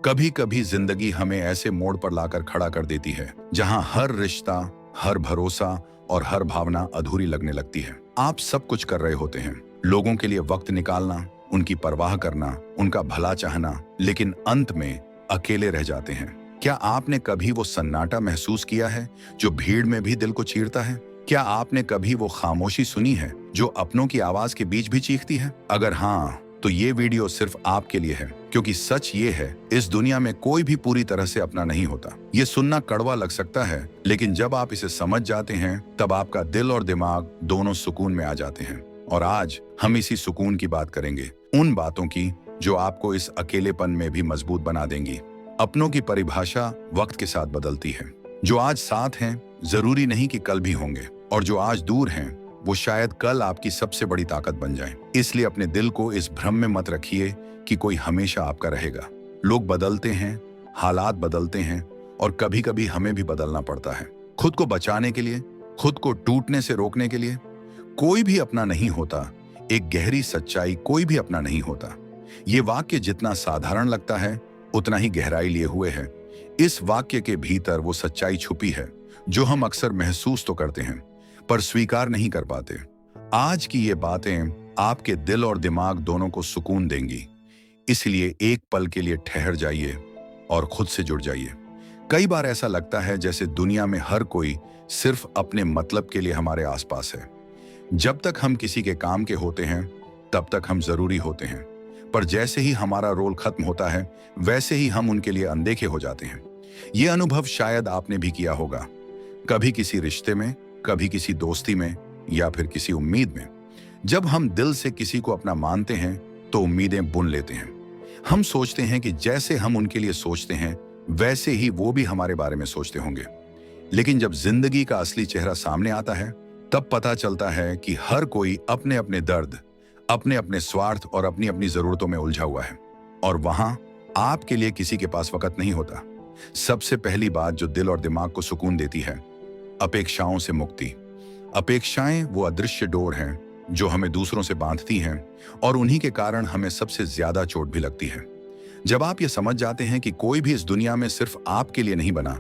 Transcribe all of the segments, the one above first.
कभी कभी जिंदगी हमें ऐसे मोड़ पर लाकर खड़ा कर देती है जहां हर रिश्ता, हर भरोसा और हर भावना अधूरी लगने लगती है। आप सब कुछ कर रहे होते हैं, लोगों के लिए वक्त निकालना, उनकी परवाह करना, उनका भला चाहना, लेकिन अंत में अकेले रह जाते हैं। क्या आपने कभी वो सन्नाटा महसूस किया है जो भीड़ में भी दिल को चीरता है? क्या आपने कभी वो खामोशी सुनी है जो अपनों की आवाज के बीच भी चीखती है? अगर हाँ, तो ये वीडियो सिर्फ आपके लिए है, क्योंकि सच ये है, इस दुनिया में कोई भी पूरी तरह से अपना नहीं होता। ये सुनना कड़वा लग सकता है, लेकिन जब आप इसे समझ जाते हैं तब आपका दिल और दिमाग दोनों सुकून में आ जाते हैं। और आज हम इसी सुकून की बात करेंगे, उन बातों की जो आपको इस अकेलेपन में भी मजबूत बना देंगी। अपनों की परिभाषा वक्त के साथ बदलती है। जो आज साथ हैं जरूरी नहीं कि कल भी होंगे, और जो आज दूर हैं वो शायद कल आपकी सबसे बड़ी ताकत बन जाए। इसलिए अपने दिल को इस भ्रम में मत रखिए कि कोई हमेशा आपका रहेगा। लोग बदलते हैं, हालात बदलते हैं, और कभी कभी हमें भी बदलना पड़ता है। खुद को बचाने के लिए, खुद को टूटने से रोकने के लिए। कोई भी अपना नहीं होता, एक गहरी सच्चाई, कोई भी अपना नहीं होता। ये वाक्य जितना साधारण लगता है उतना ही गहराई लिए हुए है। इस वाक्य के भीतर वो सच्चाई छुपी है जो हम अक्सर महसूस तो करते हैं पर स्वीकार नहीं कर पाते। आज की ये बातें आपके दिल और दिमाग दोनों को सुकून देंगी। इसलिए एक पल के लिए ठहर जाइए और खुद से जुड़ जाइए। कई बार ऐसा लगता है जैसे दुनिया में हर कोई सिर्फ अपने मतलब के लिए हमारे आसपास है। जब तक हम किसी के काम के होते हैं तब तक हम जरूरी होते हैं, पर जैसे ही हमारा रोल खत्म होता है वैसे ही हम उनके लिए अनदेखे हो जाते हैं। ये अनुभव शायद आपने भी किया होगा, कभी किसी रिश्ते में, कभी किसी दोस्ती में, या फिर किसी उम्मीद में। जब हम दिल से किसी को अपना मानते हैं तो उम्मीदें बुन लेते हैं। हम सोचते हैं कि जैसे हम उनके लिए सोचते हैं वैसे ही वो भी हमारे बारे में सोचते होंगे। लेकिन जब जिंदगी का असली चेहरा सामने आता है तब पता चलता है कि हर कोई अपने अपने दर्द, अपने अपने स्वार्थ और अपनी अपनी जरूरतों में उलझा हुआ है। और वहां आपके लिए किसी के पास वक्त नहीं होता। सबसे पहली बात जो दिल और दिमाग को सुकून देती है, अपेक्षाओं से मुक्ति। अपेक्षाएं वो अदृश्य डोर हैं जो हमें दूसरों से बांधती हैं, और उन्हीं के कारण हमें सबसे ज्यादा चोट भी लगती है। जब आप ये समझ जाते हैं कि कोई भी इस दुनिया में सिर्फ आपके लिए नहीं बना,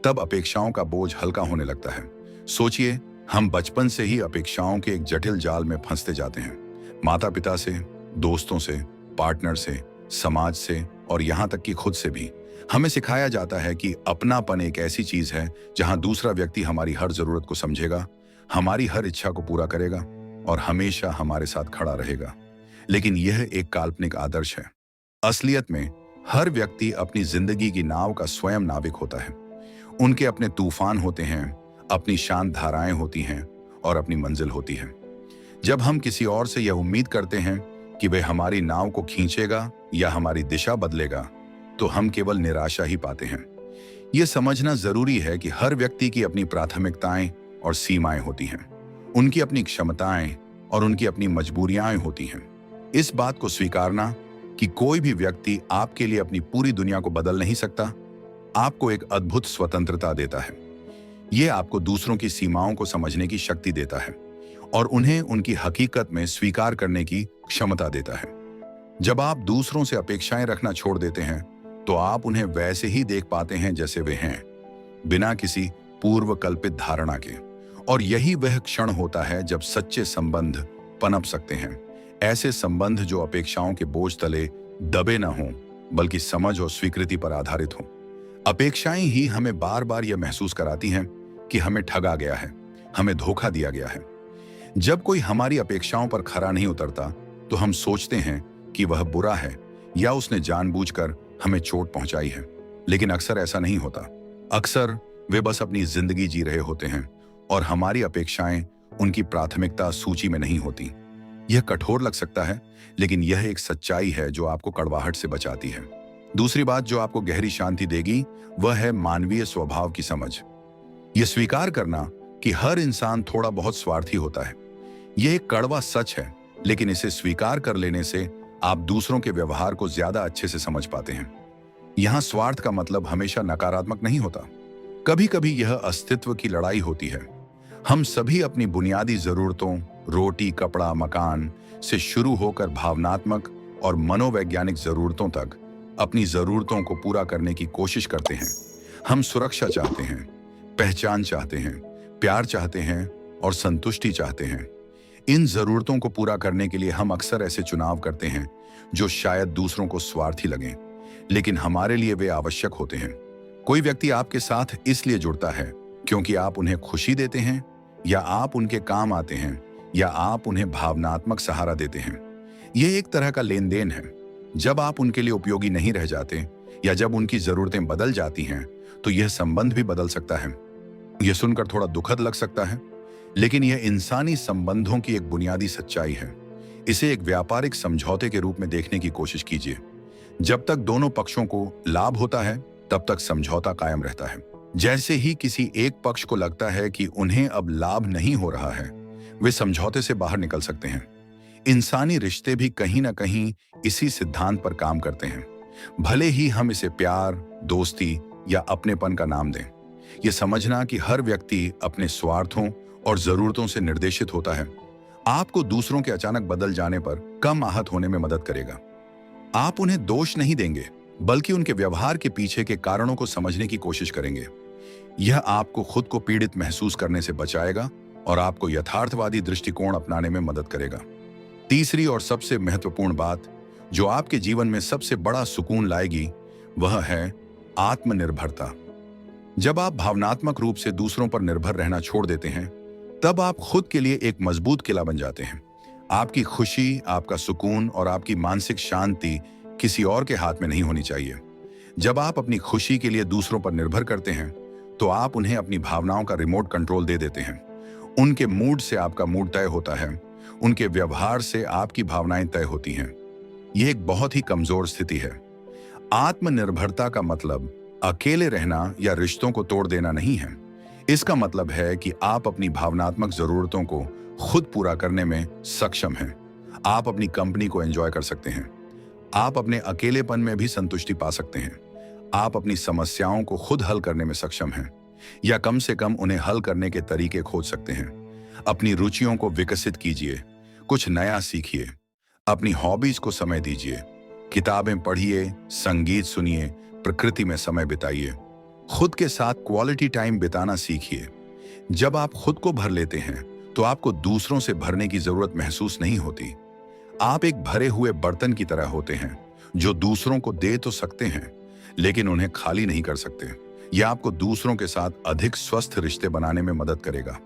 तब अपेक्षाओं का बोझ हल्का होने लगता है। सोचिए, हम बचपन से ही अपेक्षाओं के एक जटिल जाल में फंसते जाते हैं। माता पिता से, दोस्तों से, पार्टनर से, समाज से, और यहाँ तक कि खुद से भी। हमें सिखाया जाता है कि अपनापन एक ऐसी चीज है जहां दूसरा व्यक्ति हमारी हर जरूरत को समझेगा, हमारी हर इच्छा को पूरा करेगा और हमेशा हमारे साथ खड़ा रहेगा। लेकिन यह एक काल्पनिक आदर्श है। असलियत में हर व्यक्ति अपनी जिंदगी की नाव का स्वयं नाविक होता है। उनके अपने तूफान होते हैं, अपनी शांत धाराएं होती हैं और अपनी मंजिल होती है। जब हम किसी और से यह उम्मीद करते हैं कि वह हमारी नाव को खींचेगा या हमारी दिशा बदलेगा, तो हम केवल निराशा ही पाते हैं। यह समझना जरूरी है कि हर व्यक्ति की अपनी प्राथमिकताएं और सीमाएं होती हैं। उनकी अपनी क्षमताएं और उनकी अपनी मजबूरियां होती हैं। इस बात को स्वीकारना कि कोई भी व्यक्ति आपके लिए अपनी पूरी दुनिया को बदल नहीं सकता, आपको एक अद्भुत स्वतंत्रता देता है। यह आपको दूसरों की सीमाओं को समझने की शक्ति देता है और उन्हें उनकी हकीकत में स्वीकार करने की क्षमता देता है। जब आप दूसरों से अपेक्षाएं रखना छोड़ देते हैं तो आप उन्हें वैसे ही देख पाते हैं जैसे वे हैं, बिना किसी पूर्व कल्पित धारणा के। और यही वह क्षण होता है जब सच्चे संबंध पनप सकते हैं। ऐसे संबंध जो अपेक्षाओं के बोझ तले दबे न हों, बल्कि समझ और स्वीकृति पर आधारित हों। अपेक्षाएं ही हमें बार बार यह महसूस कराती हैं कि हमें ठगा गया है, हमें धोखा दिया गया है। जब कोई हमारी अपेक्षाओं पर खरा नहीं उतरता तो हम सोचते हैं कि वह बुरा है या उसने जानबूझकर हमें चोट पहुंचाई है। लेकिन अक्सर ऐसा नहीं होता। अक्सर वे बस अपनी जिंदगी जी रहे होते हैं और हमारी अपेक्षाएं उनकी प्राथमिकता सूची में नहीं होती। यह कठोर लग सकता है, लेकिन यह एक सच्चाई है जो आपको कड़वाहट से बचाती है। दूसरी बात जो आपको गहरी शांति देगी वह है मानवीय स्वभाव की समझ। यह स्वीकार करना कि हर इंसान थोड़ा बहुत स्वार्थी होता है। यह एक कड़वा सच है, लेकिन इसे स्वीकार कर लेने से आप दूसरों के व्यवहार को ज्यादा अच्छे से समझ पाते हैं। यहां स्वार्थ का मतलब हमेशा नकारात्मक नहीं होता। कभी कभी यह अस्तित्व की लड़ाई होती है। हम सभी अपनी बुनियादी जरूरतों, रोटी, कपड़ा, मकान से शुरू होकर भावनात्मक और मनोवैज्ञानिक जरूरतों तक अपनी जरूरतों को पूरा करने की कोशिश करते हैं। हम सुरक्षा चाहते हैं, पहचान चाहते हैं, प्यार चाहते हैं और संतुष्टि चाहते हैं। इन जरूरतों को पूरा करने के लिए हम अक्सर ऐसे चुनाव करते हैं जो शायद दूसरों को स्वार्थी लगें, लेकिन हमारे लिए वे आवश्यक होते हैं। कोई व्यक्ति आपके साथ इसलिए जुड़ता है क्योंकि आप उन्हें खुशी देते हैं, या आप उनके काम आते हैं, या आप उन्हें भावनात्मक सहारा देते हैं। यह एक तरह का लेन देन है। जब आप उनके लिए उपयोगी नहीं रह जाते या जब उनकी जरूरतें बदल जाती हैं, तो यह संबंध भी बदल सकता है। यह सुनकर थोड़ा दुखद लग सकता है, लेकिन यह इंसानी संबंधों की एक बुनियादी सच्चाई है। इसे एक व्यापारिक समझौते के रूप में देखने की कोशिश कीजिए। जब तक दोनों पक्षों को लाभ होता है, तब तक समझौता कायम रहता है। जैसे ही किसी एक पक्ष को लगता है कि उन्हें अब लाभ नहीं हो रहा है, वे समझौते से बाहर निकल सकते हैं। इंसानी रिश्ते भी कहीं ना कहीं इसी सिद्धांत पर काम करते हैं, भले ही हम इसे प्यार, दोस्ती या अपनेपन का नाम दें। यह समझना कि हर व्यक्ति अपने स्वार्थों और जरूरतों से निर्देशित होता है, आपको दूसरों के अचानक बदल जाने पर कम आहत होने में मदद करेगा। आप उन्हें दोष नहीं देंगे, बल्कि उनके व्यवहार के पीछे के कारणों को समझने की कोशिश करेंगे। यह आपको खुद को पीड़ित महसूस करने से बचाएगा और आपको यथार्थवादी दृष्टिकोण अपनाने में मदद करेगा। तीसरी और सबसे महत्वपूर्ण बात, जो आपके जीवन में सबसे बड़ा सुकून लाएगी, वह है आत्मनिर्भरता। जब आप भावनात्मक रूप से दूसरों पर निर्भर रहना छोड़ देते हैं, तब आप खुद के लिए एक मजबूत किला बन जाते हैं। आपकी खुशी, आपका सुकून और आपकी मानसिक शांति किसी और के हाथ में नहीं होनी चाहिए। जब आप अपनी खुशी के लिए दूसरों पर निर्भर करते हैं, तो आप उन्हें अपनी भावनाओं का रिमोट कंट्रोल दे देते हैं। उनके मूड से आपका मूड तय होता है, उनके व्यवहार से आपकी भावनाएं तय होती हैं। यह एक बहुत ही कमजोर स्थिति है। आत्मनिर्भरता का मतलब अकेले रहना या रिश्तों को तोड़ देना नहीं है। इसका मतलब है कि आप अपनी भावनात्मक जरूरतों को खुद पूरा करने में सक्षम हैं। आप अपनी कंपनी को एंजॉय कर सकते हैं। आप अपने अकेलेपन में भी संतुष्टि पा सकते हैं। आप अपनी समस्याओं को खुद हल करने में सक्षम हैं, या कम से कम उन्हें हल करने के तरीके खोज सकते हैं। अपनी रुचियों को विकसित कीजिए, कुछ नया सीखिए, अपनी हॉबीज को समय दीजिए, किताबें पढ़िए, संगीत सुनिए, प्रकृति में समय बिताइए, खुद के साथ क्वालिटी टाइम बिताना सीखिए। जब आप खुद को भर लेते हैं, तो आपको दूसरों से भरने की जरूरत महसूस नहीं होती। आप एक भरे हुए बर्तन की तरह होते हैं, जो दूसरों को दे तो सकते हैं, लेकिन उन्हें खाली नहीं कर सकते। यह आपको दूसरों के साथ अधिक स्वस्थ रिश्ते बनाने में मदद करेगा।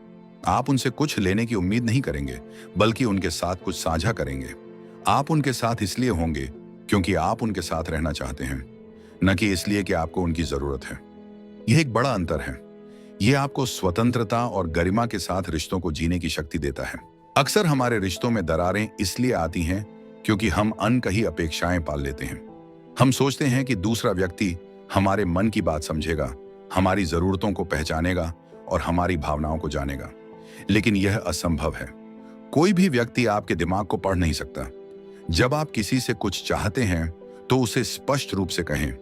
आप उनसे कुछ लेने की उम्मीद नहीं करेंगे, बल्कि उनके साथ कुछ साझा करेंगे। आप उनके साथ इसलिए होंगे क्योंकि आप उनके साथ रहना चाहते हैं, न कि इसलिए कि आपको उनकी जरूरत है। यह एक बड़ा अंतर है। यह आपको स्वतंत्रता और गरिमा के साथ रिश्तों को जीने की शक्ति देता है। अक्सर हमारे रिश्तों में दरारें इसलिए आती हैं क्योंकि हम अनकही अपेक्षाएं पाल लेते हैं। हम सोचते हैं कि दूसरा व्यक्ति हमारे मन की बात समझेगा, हमारी जरूरतों को पहचानेगा और हमारी भावनाओं को जानेगा, लेकिन यह असंभव है। कोई भी व्यक्ति आपके दिमाग को पढ़ नहीं सकता। जब आप किसी से कुछ चाहते हैं, तो उसे स्पष्ट रूप से कहें।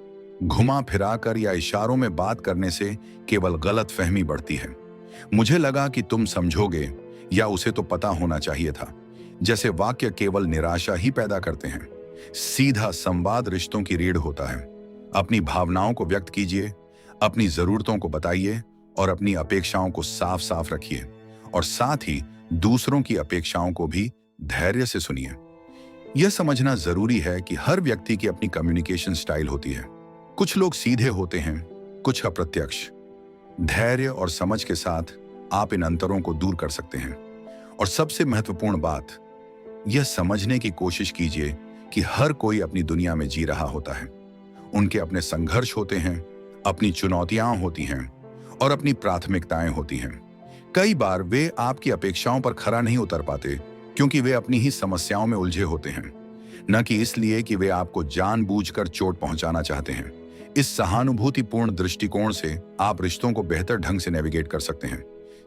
घुमा फिराकर या इशारों में बात करने से केवल गलतफहमी बढ़ती है। मुझे लगा कि तुम समझोगे, या उसे तो पता होना चाहिए था, जैसे वाक्य केवल निराशा ही पैदा करते हैं। सीधा संवाद रिश्तों की रीढ़ होता है। अपनी भावनाओं को व्यक्त कीजिए, अपनी जरूरतों को बताइए और अपनी अपेक्षाओं को साफ साफ रखिए, और साथ ही दूसरों की अपेक्षाओं को भी धैर्य से सुनिए। यह समझना जरूरी है कि हर व्यक्ति की अपनी कम्युनिकेशन स्टाइल होती है। कुछ लोग सीधे होते हैं, कुछ अप्रत्यक्ष। धैर्य और समझ के साथ आप इन अंतरों को दूर कर सकते हैं। और सबसे महत्वपूर्ण बात, यह समझने की कोशिश कीजिए कि हर कोई अपनी दुनिया में जी रहा होता है। उनके अपने संघर्ष होते हैं, अपनी चुनौतियां होती हैं और अपनी प्राथमिकताएं होती हैं। कई बार वे आपकी अपेक्षाओं पर खरा नहीं उतर पाते क्योंकि वे अपनी ही समस्याओं में उलझे होते हैं, न कि इसलिए कि वे आपको जानबूझकर चोट पहुंचाना चाहते हैं। इस सहानुभूतिपूर्ण दृष्टिकोण से आप रिश्तों को बेहतर ढंग से नेविगेट कर सकते हैं।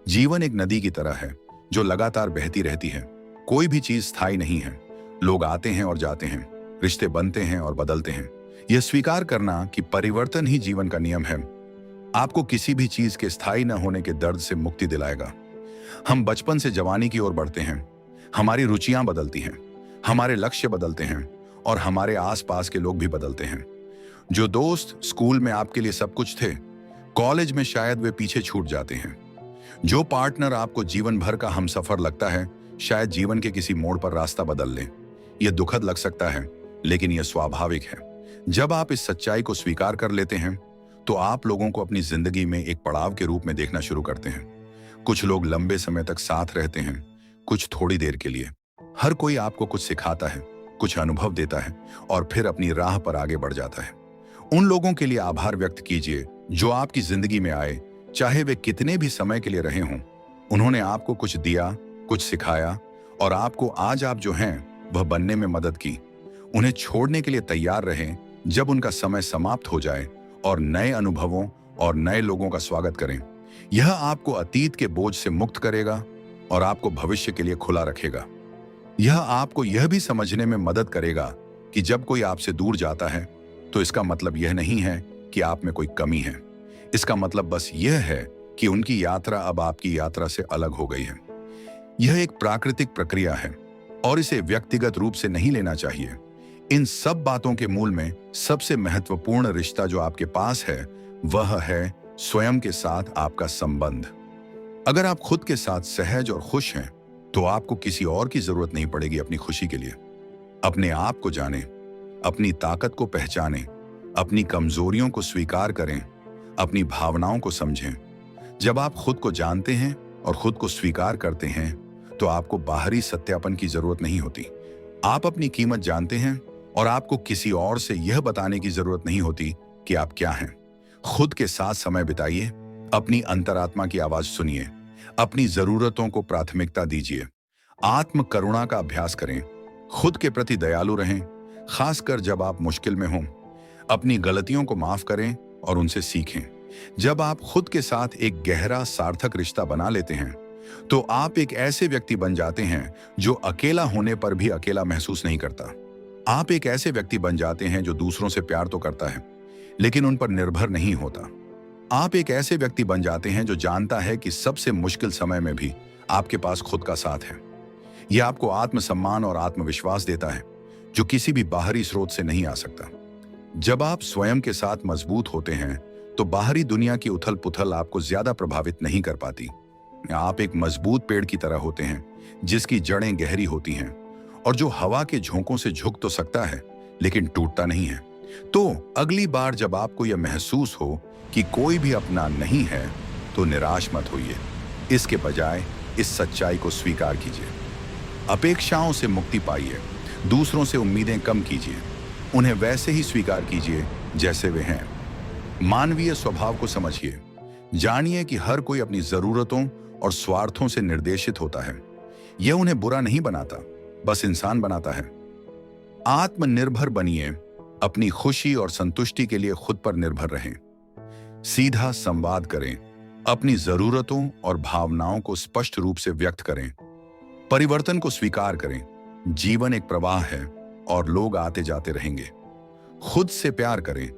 जीवन एक नदी की तरह है जो लगातार बहती रहती है। कोई भी चीज स्थायी नहीं है। लोग आते हैं और जाते हैं, रिश्ते बनते हैं और बदलते हैं। यह स्वीकार करना कि परिवर्तन ही जीवन का नियम है, आपको किसी भी चीज के स्थायी न होने के दर्द से मुक्ति दिलाएगा। हम बचपन से जवानी की ओर बढ़ते हैं। हमारी रुचियां बदलती हैं, हमारे लक्ष्य बदलते हैं और हमारे आसपास के लोग भी बदलते हैं। जो दोस्त स्कूल में आपके लिए सब कुछ थे, कॉलेज में शायद वे पीछे छूट जाते हैं। जो पार्टनर आपको जीवन भर का हमसफर लगता है, शायद जीवन के किसी मोड़ पर रास्ता बदल ले। यह दुखद लग सकता है, लेकिन यह स्वाभाविक है। जब आप इस सच्चाई को स्वीकार कर लेते हैं, तो आप लोगों को अपनी जिंदगी में एक पड़ाव के रूप में देखना शुरू करते हैं। कुछ लोग लंबे समय तक साथ रहते हैं, कुछ थोड़ी देर के लिए। हर कोई आपको कुछ सिखाता है, कुछ अनुभव देता है और फिर अपनी राह पर आगे बढ़ जाता है। उन लोगों के लिए आभार व्यक्त कीजिए जो आपकी जिंदगी में आए, चाहे वे कितने भी समय के लिए रहे हों। उन्होंने आपको कुछ दिया, कुछ सिखाया और आपको आज आप जो हैं वह बनने में मदद की। उन्हें छोड़ने के लिए तैयार रहें जब उनका समय समाप्त हो जाए और नए अनुभवों और नए लोगों का स्वागत करें। यह आपको अतीत के बोझ से मुक्त करेगा और आपको भविष्य के लिए खुला रखेगा। यह आपको यह भी समझने में मदद करेगा कि जब कोई आपसे दूर जाता है तो इसका मतलब यह नहीं है कि आप में कोई कमी है। इसका मतलब बस यह है कि उनकी यात्रा अब आपकी यात्रा से अलग हो गई है। यह एक प्राकृतिक प्रक्रिया है और इसे व्यक्तिगत रूप से नहीं लेना चाहिए। इन सब बातों के मूल में सबसे महत्वपूर्ण रिश्ता जो आपके पास है, वह है स्वयं के साथ आपका संबंध। अगर आप खुद के साथ सहज और खुश हैं, तो आपको किसी और की जरूरत नहीं पड़ेगी अपनी खुशी के लिए। अपने आप को जानें, अपनी ताकत को पहचानें, अपनी कमजोरियों को स्वीकार करें, अपनी भावनाओं को समझें। जब आप खुद को जानते हैं और खुद को स्वीकार करते हैं, तो आपको बाहरी सत्यापन की जरूरत नहीं होती। आप अपनी कीमत जानते हैं और आपको किसी और से यह बताने की जरूरत नहीं होती कि आप क्या हैं। खुद के साथ समय बिताइए, अपनी अंतरात्मा की आवाज सुनिए, अपनी जरूरतों को प्राथमिकता दीजिए। आत्म करुणा का अभ्यास करें, खुद के प्रति दयालु रहें, खासकर जब आप मुश्किल में हों। अपनी गलतियों को माफ करें और उनसे सीखें। जब आप खुद के साथ एक गहरा सार्थक रिश्ता बना लेते हैं, तो आप एक ऐसे व्यक्ति बन जाते हैं जो अकेला होने पर भी अकेला महसूस नहीं करता। आप एक ऐसे व्यक्ति बन जाते हैं जो दूसरों से प्यार तो करता है, लेकिन उन पर निर्भर नहीं होता। आप एक ऐसे व्यक्ति बन जाते हैं जो जानता है कि सबसे मुश्किल समय में भी आपके पास खुद का साथ है। यह आपको आत्मसम्मान और आत्मविश्वास देता है, जो किसी भी बाहरी स्रोत से नहीं आ सकता। जब आप स्वयं के साथ मजबूत होते हैं, तो बाहरी दुनिया की उथल पुथल आपको ज्यादा प्रभावित नहीं कर पाती। आप एक मजबूत पेड़ की तरह होते हैं, जिसकी जड़ें गहरी होती हैं और जो हवा के झोंकों से झुक तो सकता है, लेकिन टूटता नहीं है। तो अगली बार जब आपको यह महसूस हो कि कोई भी अपना नहीं है, तो निराश मत होइए। इसके बजाय इस सच्चाई को स्वीकार कीजिए। अपेक्षाओं से मुक्ति पाइए, दूसरों से उम्मीदें कम कीजिए, उन्हें वैसे ही स्वीकार कीजिए जैसे वे हैं। मानवीय स्वभाव को समझिए, जानिए कि हर कोई अपनी जरूरतों और स्वार्थों से निर्देशित होता है। यह उन्हें बुरा नहीं बनाता, बस इंसान बनाता है। आत्मनिर्भर बनिए, अपनी खुशी और संतुष्टि के लिए खुद पर निर्भर रहें। सीधा संवाद करें, अपनी जरूरतों और भावनाओं को स्पष्ट रूप से व्यक्त करें। परिवर्तन को स्वीकार करें। जीवन एक प्रवाह है और लोग आते जाते रहेंगे। खुद से प्यार करें,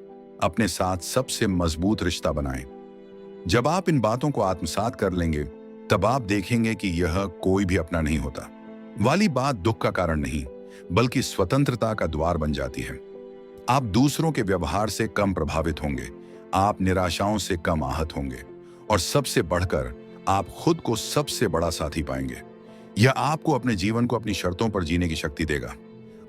अपने साथ सबसे मजबूत रिश्ता बनाएं। जब आप इन बातों को आत्मसात कर लेंगे, तब आप देखेंगे कि यह कोई भी अपना नहीं होता वाली बात दुख का कारण नहीं, बल्कि स्वतंत्रता का द्वार बन जाती है। आप दूसरों के व्यवहार से कम प्रभावित होंगे, आप निराशाओं से कम आहत होंगे और सबसे बढ़कर आप खुद को सबसे बड़ा साथी पाएंगे। यह आपको अपने जीवन को अपनी शर्तों पर जीने की शक्ति देगा।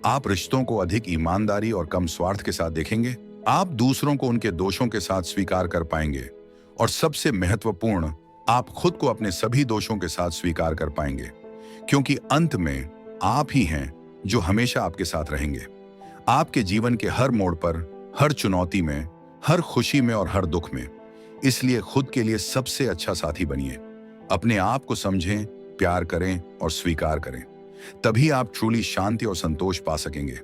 आप रिश्तों को अधिक ईमानदारी और कम स्वार्थ के साथ देखेंगे। आप दूसरों को उनके दोषों के साथ स्वीकार कर पाएंगे और सबसे महत्वपूर्ण, आप खुद को अपने सभी दोषों के साथ स्वीकार कर पाएंगे, क्योंकि अंत में आप ही हैं जो हमेशा आपके साथ रहेंगे। आपके जीवन के हर मोड़ पर, हर चुनौती में, हर खुशी में और हर दुख में। इसलिए खुद के लिए सबसे अच्छा साथी बनिए। अपने आप को समझें, प्यार करें और स्वीकार करें। तभी आप ट्रूली शांति और संतोष पा सकेंगे।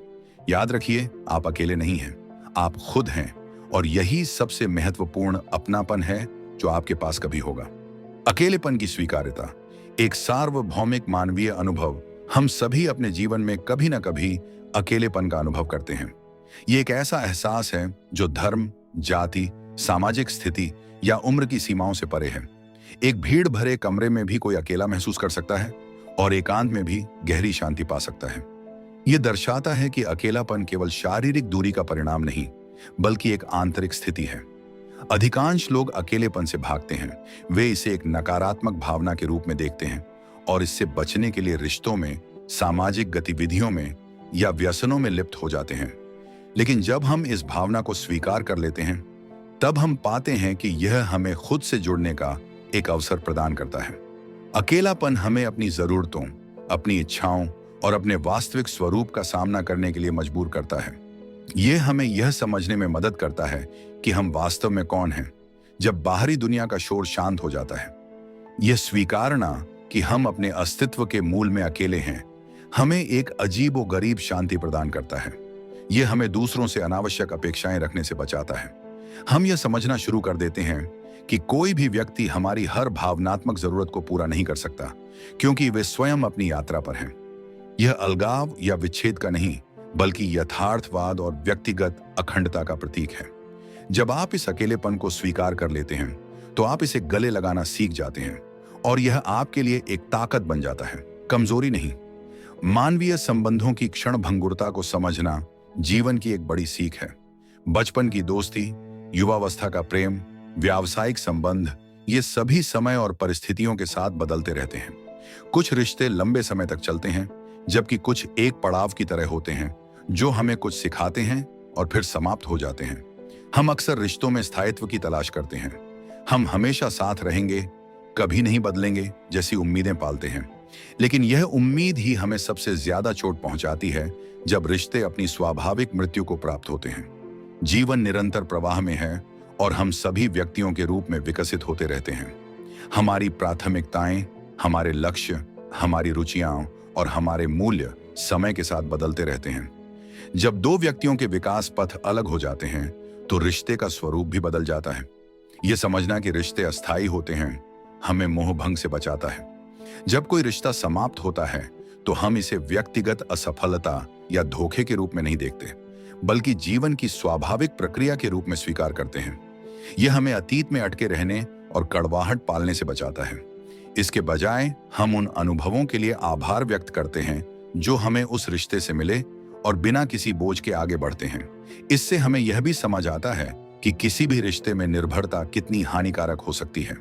याद रखिए, आप अकेले नहीं हैं, आप खुद हैं और यही सबसे महत्वपूर्ण अपनापन है जो आपके पास कभी होगा। अकेलेपन की स्वीकार्यता एक सार्वभौमिक मानवीय अनुभव। हम सभी अपने जीवन में कभी ना कभी अकेलेपन का अनुभव करते हैं। ये एक ऐसा एहसास है जो धर्म, जाति, सामाजिक स्थिति या उम्र की सीमाओं से परे है। एक भीड़ भरे कमरे में भी कोई अकेला महसूस कर सकता है और एकांत में भी गहरी शांति पा सकता है। यह दर्शाता है कि अकेलापन केवल शारीरिक दूरी का परिणाम नहीं, बल्कि एक आंतरिक स्थिति है। अधिकांश लोग अकेलेपन से भागते हैं। वे इसे एक नकारात्मक भावना के रूप में देखते हैं और इससे बचने के लिए रिश्तों में, सामाजिक गतिविधियों में या व्यसनों में लिप्त हो जाते हैं। लेकिन जब हम इस भावना को स्वीकार कर लेते हैं, तब हम पाते हैं कि यह हमें खुद से जुड़ने का एक अवसर प्रदान करता है। अकेलापन हमें अपनी जरूरतों, अपनी इच्छाओं और अपने वास्तविक स्वरूप का सामना करने के लिए मजबूर करता है। यह हमें यह समझने में मदद करता है कि हम वास्तव में कौन हैं, जब बाहरी दुनिया का शोर शांत हो जाता है। यह स्वीकारना कि हम अपने अस्तित्व के मूल में अकेले हैं, हमें एक अजीब व गरीब शांति प्रदान करता है। यह हमें दूसरों से अनावश्यक अपेक्षाएं रखने से बचाता है। हम यह समझना शुरू कर देते हैं कि कोई भी व्यक्ति हमारी हर भावनात्मक जरूरत को पूरा नहीं कर सकता, क्योंकि वे स्वयं अपनी यात्रा पर हैं। यह अलगाव या विच्छेद का नहीं, बल्कि यथार्थवाद और व्यक्तिगत अखंडता का प्रतीक है। जब आप इस अकेलेपन को स्वीकार कर लेते हैं, तो आप इसे गले लगाना सीख जाते हैं और यह आपके लिए एक ताकत बन जाता है, कमजोरी नहीं। मानवीय संबंधों की क्षण भंगुरता को समझना जीवन की एक बड़ी सीख है। बचपन की दोस्ती, युवावस्था का प्रेम, व्यावसायिक संबंध, ये सभी समय और परिस्थितियों के साथ बदलते रहते हैं। कुछ रिश्ते लंबे समय तक चलते हैं, जबकि कुछ एक पड़ाव की तरह होते हैं जो हमें कुछ सिखाते हैं और फिर समाप्त हो जाते हैं। हम अक्सर रिश्तों में स्थायित्व की तलाश करते हैं। हम हमेशा साथ रहेंगे, कभी नहीं बदलेंगे जैसी उम्मीदें पालते हैं। लेकिन यह उम्मीद ही हमें सबसे ज्यादा चोट पहुंचाती है जब रिश्ते अपनी स्वाभाविक मृत्यु को प्राप्त होते हैं। जीवन निरंतर प्रवाह में है और हम सभी व्यक्तियों के रूप में विकसित होते रहते हैं। हमारी प्राथमिकताएं, हमारे लक्ष्य, हमारी रुचियां और हमारे मूल्य समय के साथ बदलते रहते हैं। जब दो व्यक्तियों के विकास पथ अलग हो जाते हैं, तो रिश्ते का स्वरूप भी बदल जाता है। यह समझना कि रिश्ते अस्थायी होते हैं हमें मोहभंग से बचाता है। जब कोई रिश्ता समाप्त होता है, तो हम इसे व्यक्तिगत असफलता या धोखे के रूप में नहीं देखते, बल्कि जीवन की स्वाभाविक प्रक्रिया के रूप में स्वीकार करते हैं। यह हमें अतीत में अटके रहने और कड़वाहट पालने से बचाता है। इसके बजाय हम उन अनुभवों के लिए आभार व्यक्त करते हैं जो हमें उस रिश्ते से मिले और बिना किसी बोझ के आगे बढ़ते हैं। इससे हमें यह भी समझ आता है कि किसी भी रिश्ते में निर्भरता कितनी हानिकारक हो सकती है।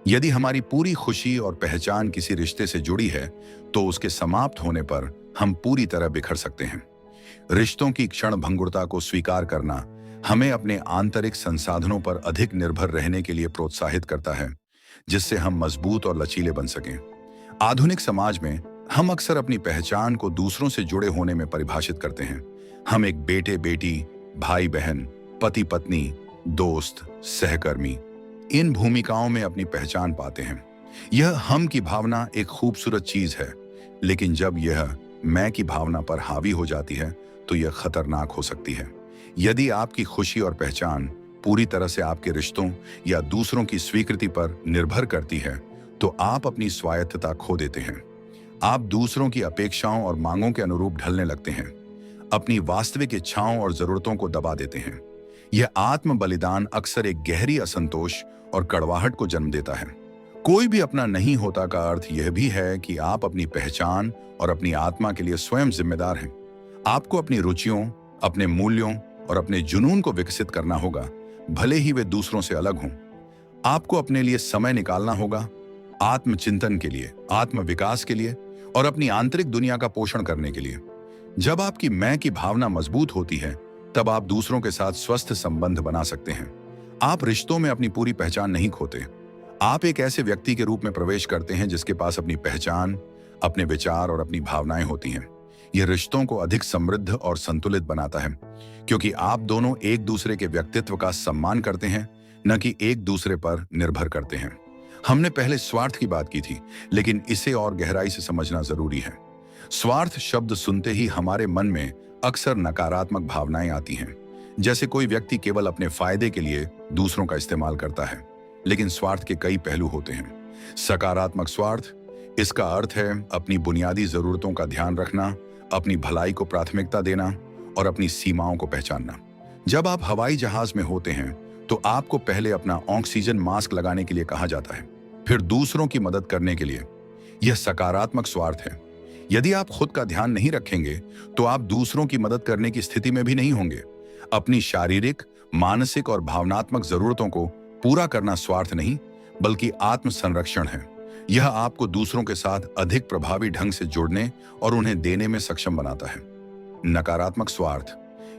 यदि हमारी पूरी खुशी और पहचान किसी रिश्ते से जुड़ी है, तो उसके समाप्त होने पर हम पूरी तरह बिखर सकते हैं। रिश्तों की क्षण भंगुरता को स्वीकार करना हमें अपने आंतरिक संसाधनों पर अधिक निर्भर रहने के लिए प्रोत्साहित करता है, जिससे हम मजबूत और लचीले बन सकें। आधुनिक समाज में हम अक्सर अपनी पहचान को दूसरों से जुड़े होने में परिभाषित करते हैं। हम एक बेटे बेटी, भाई बहन, पति पत्नी, दोस्त, सहकर्मी, इन भूमिकाओं में अपनी पहचान पाते हैं। यह हम की भावना एक खूबसूरत चीज है, लेकिन जब यह मैं की भावना पर हावी हो जाती है, तो यह खतरनाक हो सकती है। यदि आपकी खुशी और पहचान पूरी तरह से आपके रिश्तों या दूसरों की स्वीकृति पर निर्भर करती है, तो आप अपनी स्वायत्तता खो देते हैं। आप दूसरों की अपेक्षाओं और मांगों के अनुरूप ढलने लगते हैं, अपनी वास्तविक इच्छाओं और जरूरतों को दबा देते हैं। यह आत्म बलिदान अक्सर एक गहरी असंतोष और कड़वाहट को जन्म देता है। कोई भी अपना नहीं होता का अर्थ यह भी है कि आप अपनी पहचान और अपनी आत्मा के लिए स्वयं जिम्मेदार हैं। आपको अपनी रुचियों, अपने मूल्यों और अपने जुनून को विकसित करना होगा, भले ही वे दूसरों से अलग हों। आपको अपने लिए समय निकालना होगा, आत्मचिंतन के लिए, आत्म विकास के लिए और अपनी आंतरिक दुनिया का पोषण करने के लिए। जब आपकी मैं की भावना मजबूत होती है, तब आप दूसरों के साथ स्वस्थ संबंध बना सकते हैं। आप रिश्तों में अपनी पूरी पहचान नहीं खोते। आप एक ऐसे व्यक्ति के रूप में प्रवेश करते हैं जिसके पास अपनी पहचान, अपने विचार और अपनी भावनाएं होती हैं। यह रिश्तों को अधिक समृद्ध और संतुलित बनाता है, क्योंकि आप दोनों एक दूसरे के व्यक्तित्व का सम्मान करते हैं, न कि एक दूसरे पर निर्भर करते हैं। हमने पहले स्वार्थ की बात की थी, लेकिन इसे और गहराई से समझना जरूरी है। स्वार्थ शब्द सुनते ही हमारे मन में अक्सर नकारात्मक भावनाएं आती हैं, जैसे कोई व्यक्ति केवल अपने फायदे के लिए दूसरों का इस्तेमाल करता है। लेकिन स्वार्थ के कई पहलू होते हैं। सकारात्मक स्वार्थ, इसका अर्थ है अपनी बुनियादी जरूरतों का ध्यान रखना, अपनी भलाई को प्राथमिकता देना और अपनी सीमाओं को पहचानना। जब आप हवाई जहाज में होते हैं, तो आपको पहले अपना ऑक्सीजन मास्क लगाने के लिए कहा जाता है, फिर दूसरों की मदद करने के लिए। यह सकारात्मक स्वार्थ है। यदि आप खुद का ध्यान नहीं रखेंगे, तो आप दूसरों की मदद करने की स्थिति में भी नहीं होंगे। अपनी शारीरिक, मानसिक और भावनात्मक जरूरतों को पूरा करना स्वार्थ नहीं, बल्कि आत्म संरक्षण है। यह आपको दूसरों के साथ अधिक प्रभावी ढंग से जुड़ने और उन्हें देने में सक्षम बनाता है। नकारात्मक स्वार्थ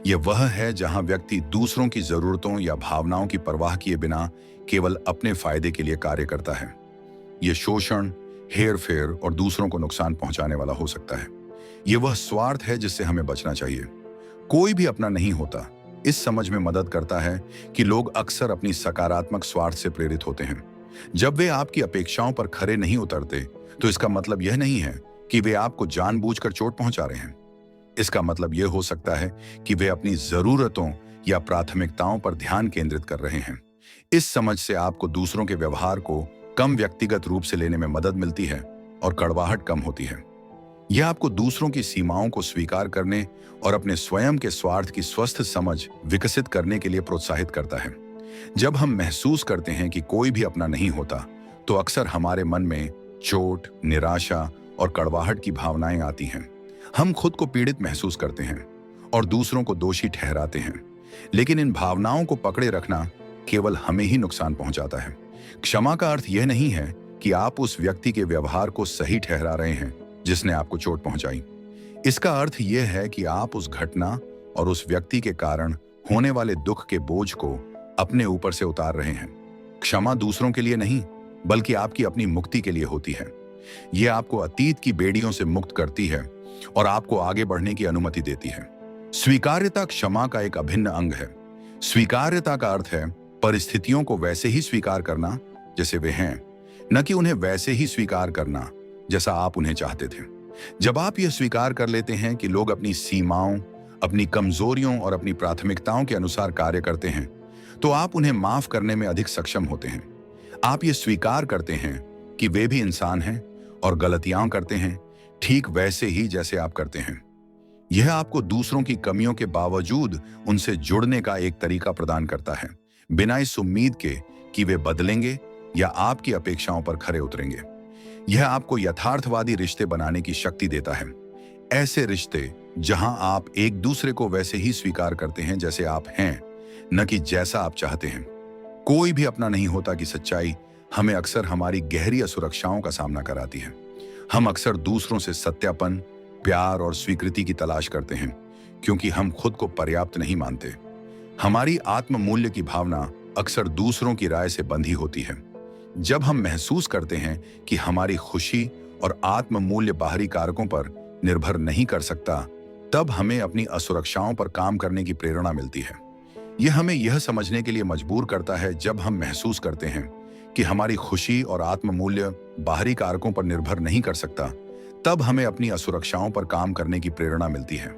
यह वह है जहां व्यक्ति दूसरों की जरूरतों या भावनाओं की परवाह किए बिना केवल अपने फायदे के लिए कार्य करता है। यह शोषण, हेरफेर और दूसरों को नुकसान पहुंचाने वाला हो सकता है। यह वह स्वार्थ है जिससे हमें बचना चाहिए। कोई भी अपना नहीं होता इस समझ में मदद करता है कि लोग अक्सर अपनी सकारात्मक स्वार्थ से प्रेरित होते हैं। जब वे आपकी अपेक्षाओं पर खरे नहीं उतरते, तो इसका मतलब यह नहीं है कि वे आपको जानबूझकर चोट पहुंचा रहे हैं। इसका मतलब यह हो सकता है कि वे अपनी जरूरतों या प्राथमिकताओं पर ध्यान केंद्रित कर रहे हैं। इस समझ से आपको दूसरों के व्यवहार को कम व्यक्तिगत रूप से लेने में मदद मिलती है और कड़वाहट कम होती है। यह आपको दूसरों की सीमाओं को स्वीकार करने और अपने स्वयं के स्वार्थ की स्वस्थ समझ विकसित करने के लिए प्रोत्साहित करता है। जब हम महसूस करते हैं कि कोई भी अपना नहीं होता, तो अक्सर हमारे मन में चोट, निराशा और कड़वाहट की भावनाएं आती हैं। हम खुद को पीड़ित महसूस करते हैं और दूसरों को दोषी ठहराते हैं, लेकिन इन भावनाओं को पकड़े रखना केवल हमें ही नुकसान पहुंचाता है। क्षमा का अर्थ यह नहीं है कि आप उस व्यक्ति के व्यवहार को सही ठहरा रहे हैं जिसने आपको चोट पहुंचाई। इसका अर्थ यह है कि आप उस घटना और उस व्यक्ति के कारण होने वाले दुख के बोझ को अपने ऊपर से उतार रहे हैं। क्षमा दूसरों के लिए नहीं, बल्कि आपकी अपनी मुक्ति के लिए होती है। यह आपको अतीत की बेड़ियों से मुक्त करती है और आपको आगे बढ़ने की अनुमति देती है। स्वीकार्यता क्षमा का एक अभिन्न अंग है। स्वीकार्यता का अर्थ है परिस्थितियों को वैसे ही स्वीकार करना जैसे वे हैं, न कि उन्हें वैसे ही स्वीकार करना जैसा आप उन्हें चाहते थे। जब आप यह स्वीकार कर लेते हैं कि लोग अपनी सीमाओं, अपनी कमजोरियों और अपनी प्राथमिकताओं के अनुसार कार्य करते हैं, तो आप उन्हें माफ करने में अधिक सक्षम होते हैं। आप ये स्वीकार करते हैं कि वे भी इंसान हैं और गलतियां करते हैं, ठीक वैसे ही जैसे आप करते हैं। यह आपको दूसरों की कमियों के बावजूद उनसे जुड़ने का एक तरीका प्रदान करता है, बिना इस उम्मीद के कि वे बदलेंगे या आपकी अपेक्षाओं पर खरे उतरेंगे। यह आपको यथार्थवादी रिश्ते बनाने की शक्ति देता है। ऐसे रिश्ते जहां आप एक दूसरे को वैसे ही स्वीकार करते हैं जैसे आप हैं, न कि जैसा आप चाहते हैं। कोई भी अपना नहीं होता कि सच्चाई हमें अक्सर हमारी गहरी असुरक्षाओं का सामना कराती है। हम अक्सर दूसरों से सत्यापन, प्यार और स्वीकृति की तलाश करते हैं, क्योंकि हम खुद को पर्याप्त नहीं मानते। हमारी आत्म मूल्य की भावना अक्सर दूसरों की राय से बंधी होती है। जब हम महसूस करते हैं कि हमारी खुशी और आत्म मूल्य बाहरी कारकों पर निर्भर नहीं कर सकता, तब हमें अपनी असुरक्षाओं पर काम करने की प्रेरणा मिलती है। यह हमें यह समझने के लिए मजबूर करता है, जब हम महसूस करते हैं कि हमारी खुशी और आत्म मूल्य बाहरी कारकों पर निर्भर नहीं कर सकता, तब हमें अपनी असुरक्षाओं पर काम करने की प्रेरणा मिलती है।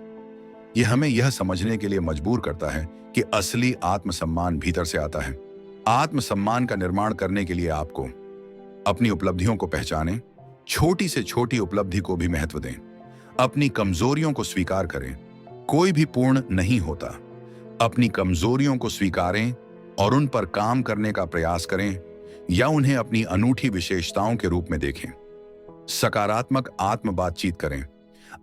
यह हमें यह समझने के लिए मजबूर करता है कि असली आत्मसम्मान भीतर से आता है। आत्मसम्मान का निर्माण करने के लिए आपको अपनी उपलब्धियों को पहचानें, छोटी से छोटी उपलब्धि को भी महत्व दें, अपनी कमजोरियों को स्वीकार करें। कोई भी पूर्ण नहीं होता। अपनी कमजोरियों को स्वीकारें और उन पर काम करने का प्रयास करें, या उन्हें अपनी अनूठी विशेषताओं के रूप में देखें। सकारात्मक आत्म बातचीत करें।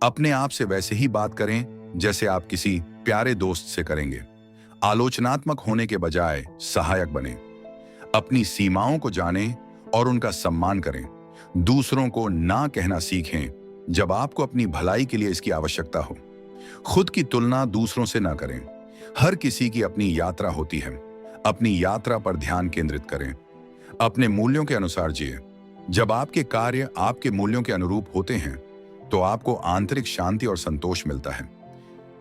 अपने आप से वैसे ही बात करें जैसे आप किसी प्यारे दोस्त से करेंगे। आलोचनात्मक होने के बजाय सहायक बने। अपनी सीमाओं को जानें और उनका सम्मान करें। दूसरों को ना कहना सीखें जब आपको अपनी भलाई के लिए इसकी आवश्यकता हो। खुद की तुलना दूसरों से ना करें। हर किसी की अपनी यात्रा होती है। अपनी यात्रा पर ध्यान केंद्रित करें। अपने मूल्यों के अनुसार जिए। जब आपके कार्य आपके मूल्यों के अनुरूप होते हैं, तो आपको आंतरिक शांति और संतोष मिलता है।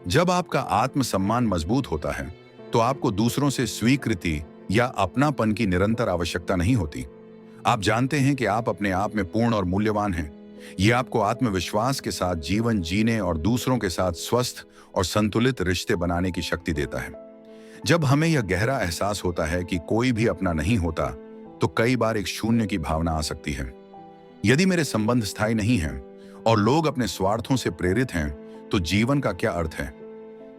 जब आपका आत्मसम्मान मजबूत होता है, तो आपको दूसरों से स्वीकृति या अपनापन की निरंतर आवश्यकता नहीं होती। आप जानते हैं कि आप अपने आप में पूर्ण और मूल्यवान हैं। यह आपको आत्मविश्वास के साथ जीवन जीने और दूसरों के साथ स्वस्थ और संतुलित रिश्ते बनाने की शक्ति देता है। जब हमें यह गहरा एहसास होता है कि कोई भी अपना नहीं होता, तो कई बार एक शून्य की भावना आ सकती है। यदि मेरे संबंध स्थायी नहीं हैं और लोग अपने स्वार्थों से प्रेरित हैं, तो जीवन का क्या अर्थ है?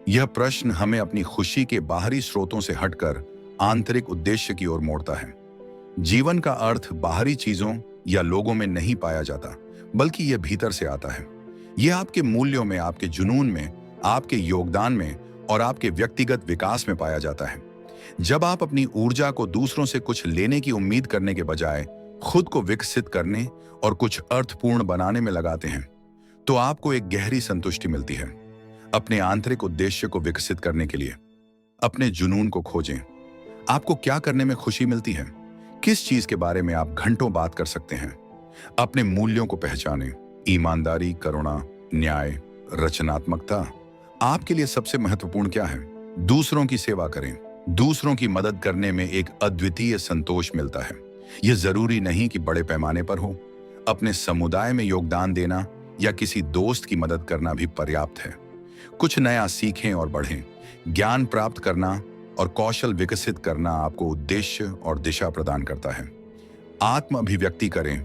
यह प्रश्न हमें अपनी खुशी के बाहरी स्रोतों से हटकर आंतरिक उद्देश्य की ओर मोड़ता है। जीवन का अर्थ बाहरी चीजों या लोगों में नहीं पाया जाता, बल्कि यह भीतर से आता है। यह आपके मूल्यों में, आपके जुनून में, आपके योगदान में और आपके व्यक्तिगत विकास में पाया जाता है। जब आप अपनी ऊर्जा को दूसरों से कुछ लेने की उम्मीद करने के बजाय खुद को विकसित करने और कुछ अर्थपूर्ण बनाने में लगाते हैं, तो आपको एक गहरी संतुष्टि मिलती है। अपने आंतरिक उद्देश्य को विकसित करने के लिए अपने जुनून को खोजें। आपको क्या करने में खुशी मिलती है? किस चीज के बारे में आप घंटों बात कर सकते हैं? अपने मूल्यों को पहचानें। ईमानदारी, करुणा, न्याय, रचनात्मकता आपके लिए सबसे महत्वपूर्ण क्या है? दूसरों की सेवा करें। दूसरों की मदद करने में एक अद्वितीय संतोष मिलता है। यह जरूरी नहीं कि बड़े पैमाने पर हो। अपने समुदाय में योगदान देना या किसी दोस्त की मदद करना भी पर्याप्त है। कुछ नया सीखें और बढ़ें। ज्ञान प्राप्त करना और कौशल विकसित करना आपको उद्देश्य और दिशा प्रदान करता है। आत्म अभिव्यक्ति करें।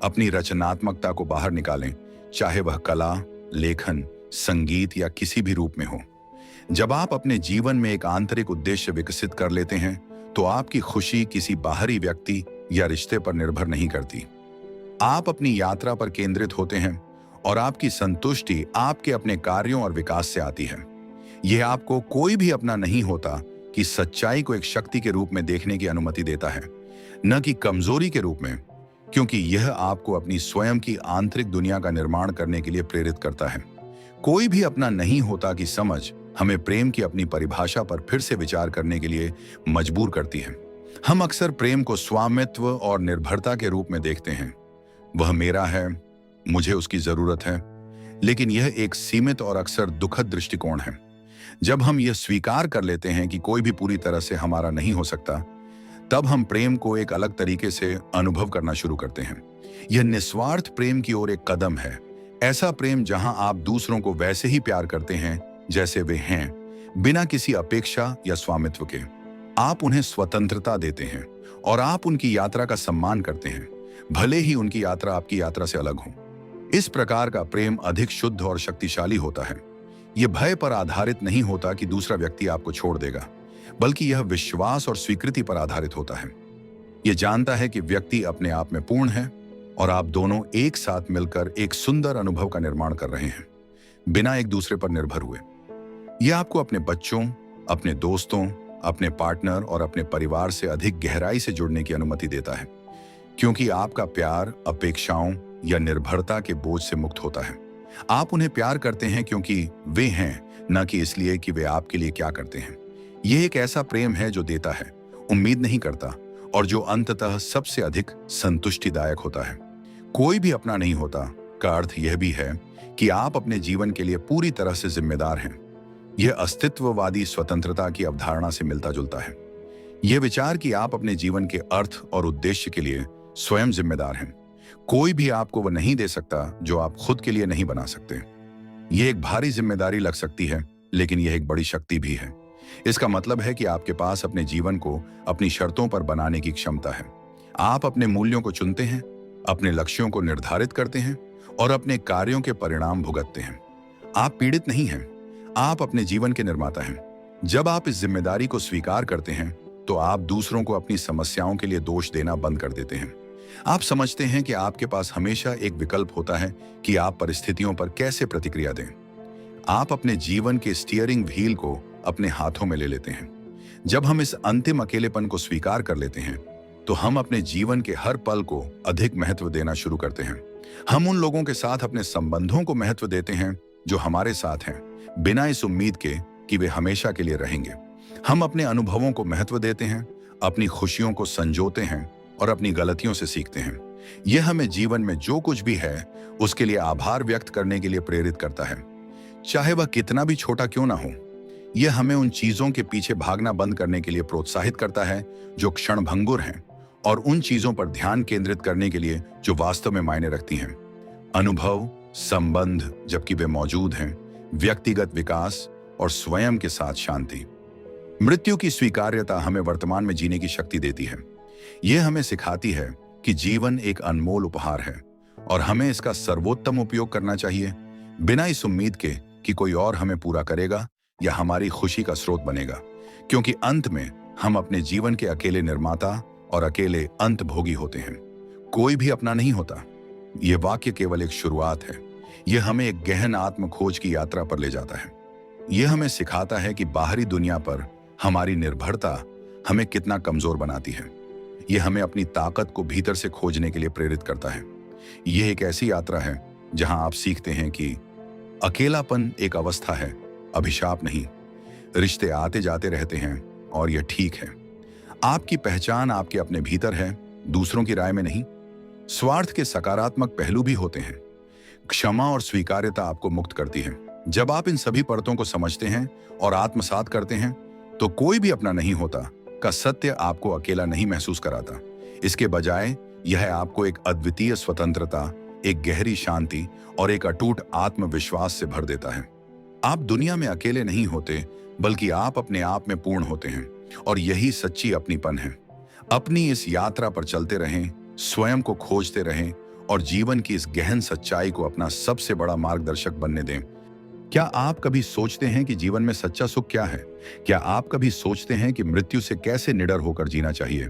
अपनी रचनात्मकता को बाहर निकालें, चाहे वह कला, लेखन, संगीत या किसी भी रूप में हो। जब आप अपने जीवन में एक आंतरिक उद्देश्य विकसित कर लेते हैं, तो आपकी खुशी किसी बाहरी व्यक्ति या रिश्ते पर निर्भर नहीं करती। आप अपनी यात्रा पर केंद्रित होते हैं और आपकी संतुष्टि आपके अपने कार्यों और विकास से आती है। यह आपको कोई भी अपना नहीं होता कि सच्चाई को एक शक्ति के रूप में देखने की अनुमति देता है, न कि कमजोरी के रूप में, क्योंकि यह आपको अपनी स्वयं की आंतरिक दुनिया का निर्माण करने के लिए प्रेरित करता है। कोई भी अपना नहीं होता कि समझ हमें प्रेम की अपनी परिभाषा पर फिर से विचार करने के लिए मजबूर करती है। हम अक्सर प्रेम को स्वामित्व और निर्भरता के रूप में देखते हैं। वह मेरा है, मुझे उसकी जरूरत है, लेकिन यह एक सीमित और अक्सर दुखद दृष्टिकोण है। जब हम यह स्वीकार कर लेते हैं कि कोई भी पूरी तरह से हमारा नहीं हो सकता, तब हम प्रेम को एक अलग तरीके से अनुभव करना शुरू करते हैं। यह निस्वार्थ प्रेम की ओर एक कदम है। ऐसा प्रेम जहां आप दूसरों को वैसे ही प्यार करते हैं जैसे वे हैं, बिना किसी अपेक्षा या स्वामित्व के। आप उन्हें स्वतंत्रता देते हैं और आप उनकी यात्रा का सम्मान करते हैं, भले ही उनकी यात्रा आपकी यात्रा से अलग हो। इस प्रकार का प्रेम अधिक शुद्ध और शक्तिशाली होता है। यह भय पर आधारित नहीं होता कि दूसरा व्यक्ति आपको छोड़ देगा, बल्कि यह विश्वास और स्वीकृति पर आधारित होता है। यह जानता है कि व्यक्ति अपने आप में पूर्ण है और आप दोनों एक साथ मिलकर एक सुंदर अनुभव का निर्माण कर रहे हैं, बिना एक दूसरे पर निर्भर हुए। यह आपको अपने बच्चों, अपने दोस्तों, अपने पार्टनर और अपने परिवार से अधिक गहराई से जुड़ने की अनुमति देता है, क्योंकि आपका प्यार अपेक्षाओं या निर्भरता के बोझ से मुक्त होता है। आप उन्हें प्यार करते हैं क्योंकि वे हैं, न कि इसलिए कि वे आपके लिए क्या करते हैं। यह एक ऐसा प्रेम है जो देता है, उम्मीद नहीं करता, और जो अंततः सबसे अधिक संतुष्टिदायक होता है। कोई भी अपना नहीं होता का अर्थ यह भी है कि आप अपने जीवन के लिए पूरी तरह से जिम्मेदार हैं। यह अस्तित्ववादी स्वतंत्रता की अवधारणा से मिलता जुलता है। यह विचार कि आप अपने जीवन के अर्थ और उद्देश्य के लिए स्वयं जिम्मेदार हैं। कोई भी आपको वह नहीं दे सकता जो आप खुद के लिए नहीं बना सकते। यह एक भारी जिम्मेदारी लग सकती है, लेकिन यह एक बड़ी शक्ति भी है। इसका मतलब है कि आपके पास अपने जीवन को अपनी शर्तों पर बनाने की क्षमता है। आप अपने मूल्यों को चुनते हैं, अपने लक्ष्यों को निर्धारित करते हैं और अपने कार्यों के परिणाम भुगतते हैं। आप पीड़ित नहीं हैं, आप अपने जीवन के निर्माता हैं। जब आप इस जिम्मेदारी को स्वीकार करते हैं, तो आप दूसरों को अपनी समस्याओं के लिए दोष देना बंद कर देते हैं। आप समझते हैं कि आपके पास हमेशा एक विकल्प होता है कि आप परिस्थितियों पर कैसे प्रतिक्रिया दें। आप अपने जीवन के स्टीयरिंग व्हील को अपने हाथों में ले लेते हैं। जब हम इस अंतिम अकेलेपन को स्वीकार कर लेते हैं, तो हम अपने जीवन के हर पल को अधिक महत्व देना शुरू करते हैं। हम उन लोगों के साथ अपने संबंधों को महत्व देते हैं जो हमारे साथ हैं, बिना इस उम्मीद के कि वे हमेशा के लिए रहेंगे। हम अपने अनुभवों को महत्व देते हैं, अपनी खुशियों को संजोते हैं और अपनी गलतियों से सीखते हैं। यह हमें जीवन में जो कुछ भी है उसके लिए आभार व्यक्त करने के लिए प्रेरित करता है, चाहे वह कितना भी छोटा क्यों ना हो। यह हमें उन चीजों के पीछे भागना बंद करने के लिए प्रोत्साहित करता है जो क्षणभंगुर हैं, और उन चीजों पर ध्यान केंद्रित करने के लिए जो वास्तव में मायने रखती हैं। अनुभव, संबंध जबकि वे मौजूद हैं, व्यक्तिगत विकास और स्वयं के साथ शांति। मृत्यु की स्वीकार्यता हमें वर्तमान में जीने की शक्ति देती है। यह हमें सिखाती है कि जीवन एक अनमोल उपहार है और हमें इसका सर्वोत्तम उपयोग करना चाहिए, बिना इस उम्मीद के कि कोई और हमें पूरा करेगा या हमारी खुशी का स्रोत बनेगा, क्योंकि अंत में हम अपने जीवन के अकेले निर्माता और अकेले अंत भोगी होते हैं। कोई भी अपना नहीं होता। यह वाक्य केवल एक शुरुआत है। यह हमें एक गहन आत्म खोज की यात्रा पर ले जाता है। यह हमें सिखाता है कि बाहरी दुनिया पर हमारी निर्भरता हमें कितना कमजोर बनाती है। यह हमें अपनी ताकत को भीतर से खोजने के लिए प्रेरित करता है। यह एक ऐसी यात्रा है जहां आप सीखते हैं कि अकेलापन एक अवस्था है, अभिशाप नहीं। रिश्ते आते जाते रहते हैं और यह ठीक है। आपकी पहचान आपके अपने भीतर है, दूसरों की राय में नहीं। स्वार्थ के सकारात्मक पहलू भी होते हैं। क्षमा और स्वीकार्यता आपको मुक्त करती है। जब आप इन सभी परतों को समझते हैं और आत्मसात करते हैं, तो कोई भी अपना नहीं होता का सत्य आपको अकेला नहीं महसूस कराता। इसके बजाय यह आपको एक अद्वितीय स्वतंत्रता, एक गहरी शांति और एक अटूट आत्मविश्वास से भर देता है। आप दुनिया में अकेले नहीं होते, बल्कि आप अपने आप में पूर्ण होते हैं, और यही सच्ची अपनीपन है। अपनी इस यात्रा पर चलते रहें, स्वयं को खोजते रहें और जीवन की इस गहन सच्चाई को अपना सबसे बड़ा मार्गदर्शक बनने दें। क्या आप कभी सोचते हैं कि जीवन में सच्चा सुख क्या है? क्या आप कभी सोचते हैं कि मृत्यु से कैसे निडर होकर जीना चाहिए?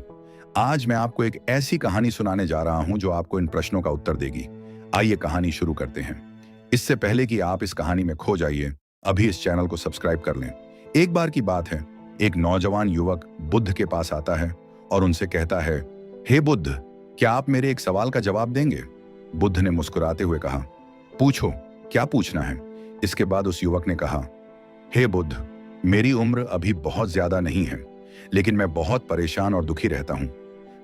आज मैं आपको एक ऐसी कहानी सुनाने जा रहा हूं जो आपको इन प्रश्नों का उत्तर देगी। आइए कहानी शुरू करते हैं। इससे पहले कि आप इस कहानी में खो जाइए, अभी इस चैनल को सब्सक्राइब कर लें। एक बार की बात है, एक नौजवान युवक बुद्ध के पास आता है और उनसे कहता है, हे बुद्ध, क्या आप मेरे एक सवाल का जवाब देंगे? बुद्ध ने मुस्कुराते हुए कहा, पूछो, क्या पूछना है? इसके बाद उस युवक ने कहा, हे बुद्ध, मेरी उम्र अभी बहुत ज्यादा नहीं है, लेकिन मैं बहुत परेशान और दुखी रहता हूं।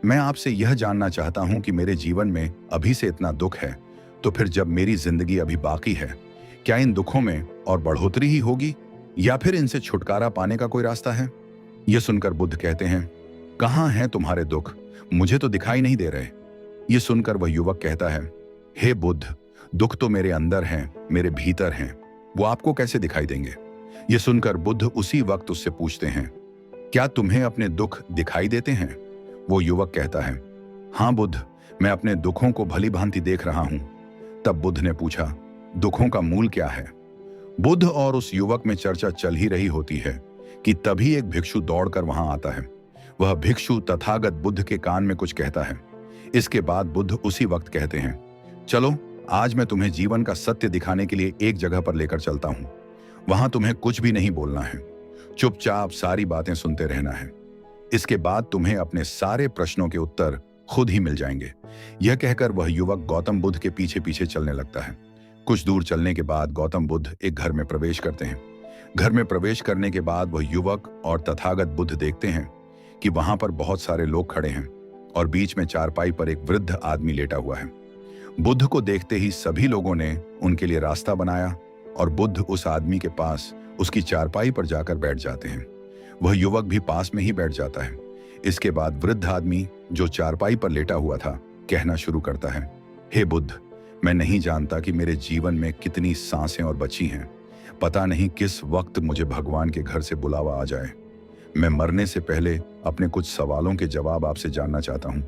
मैं आपसे यह जानना चाहता हूं कि मेरे जीवन में अभी से इतना दुख है, तो फिर जब मेरी जिंदगी अभी बाकी है, क्या इन दुखों में और बढ़ोतरी ही होगी, या फिर इनसे छुटकारा पाने का कोई रास्ता है? यह सुनकर बुद्ध कहते हैं, कहाँ हैं तुम्हारे दुख? मुझे तो दिखाई नहीं दे रहे। यह सुनकर वह युवक कहता है, हे बुद्ध, दुख तो मेरे अंदर हैं, मेरे भीतर हैं, वो आपको कैसे दिखाई देंगे? यह सुनकर बुद्ध उसी वक्त उससे पूछते हैं, क्या तुम्हें अपने दुख दिखाई देते हैं? वो युवक कहता है, हाँ बुद्ध, मैं अपने दुखों को भली भांति देख रहा हूं। तब बुद्ध ने पूछा, दुखों का मूल क्या है? बुद्ध और उस युवक में चर्चा चल ही रही होती है कि तभी एक भिक्षु दौड़कर वहां आता है। वह भिक्षु तथागत बुद्ध के कान में कुछ कहता है। इसके बाद बुद्ध उसी वक्त कहते हैं, चलो, आज मैं तुम्हें जीवन का सत्य दिखाने के लिए एक जगह पर लेकर चलता हूं। वहां तुम्हें कुछ भी नहीं बोलना है, चुपचाप सारी बातें सुनते रहना है। इसके बाद तुम्हें अपने सारे प्रश्नों के उत्तर खुद ही मिल जाएंगे। यह कहकर वह युवक गौतम बुद्ध के पीछे पीछे चलने लगता है। कुछ दूर चलने के बाद गौतम बुद्ध एक घर में प्रवेश करते हैं। घर में प्रवेश करने के बाद वह युवक और तथागत बुद्ध देखते हैं कि वहां पर बहुत सारे लोग खड़े हैं और बीच में चारपाई पर एक वृद्ध आदमी लेटा हुआ है। बुद्ध को देखते ही सभी लोगों ने उनके लिए रास्ता बनाया और बुद्ध उस आदमी के पास उसकी चारपाई पर जाकर बैठ जाते हैं। वह युवक भी पास में ही बैठ जाता है। इसके बाद वृद्ध आदमी जो चारपाई पर लेटा हुआ था कहना शुरू करता है, हे बुद्ध, मैं नहीं जानता कि मेरे जीवन में कितनी सांसें और बची हैं। पता नहीं किस वक्त मुझे भगवान के घर से बुलावा आ जाए। मैं मरने से पहले अपने कुछ सवालों के जवाब आपसे जानना चाहता हूँ।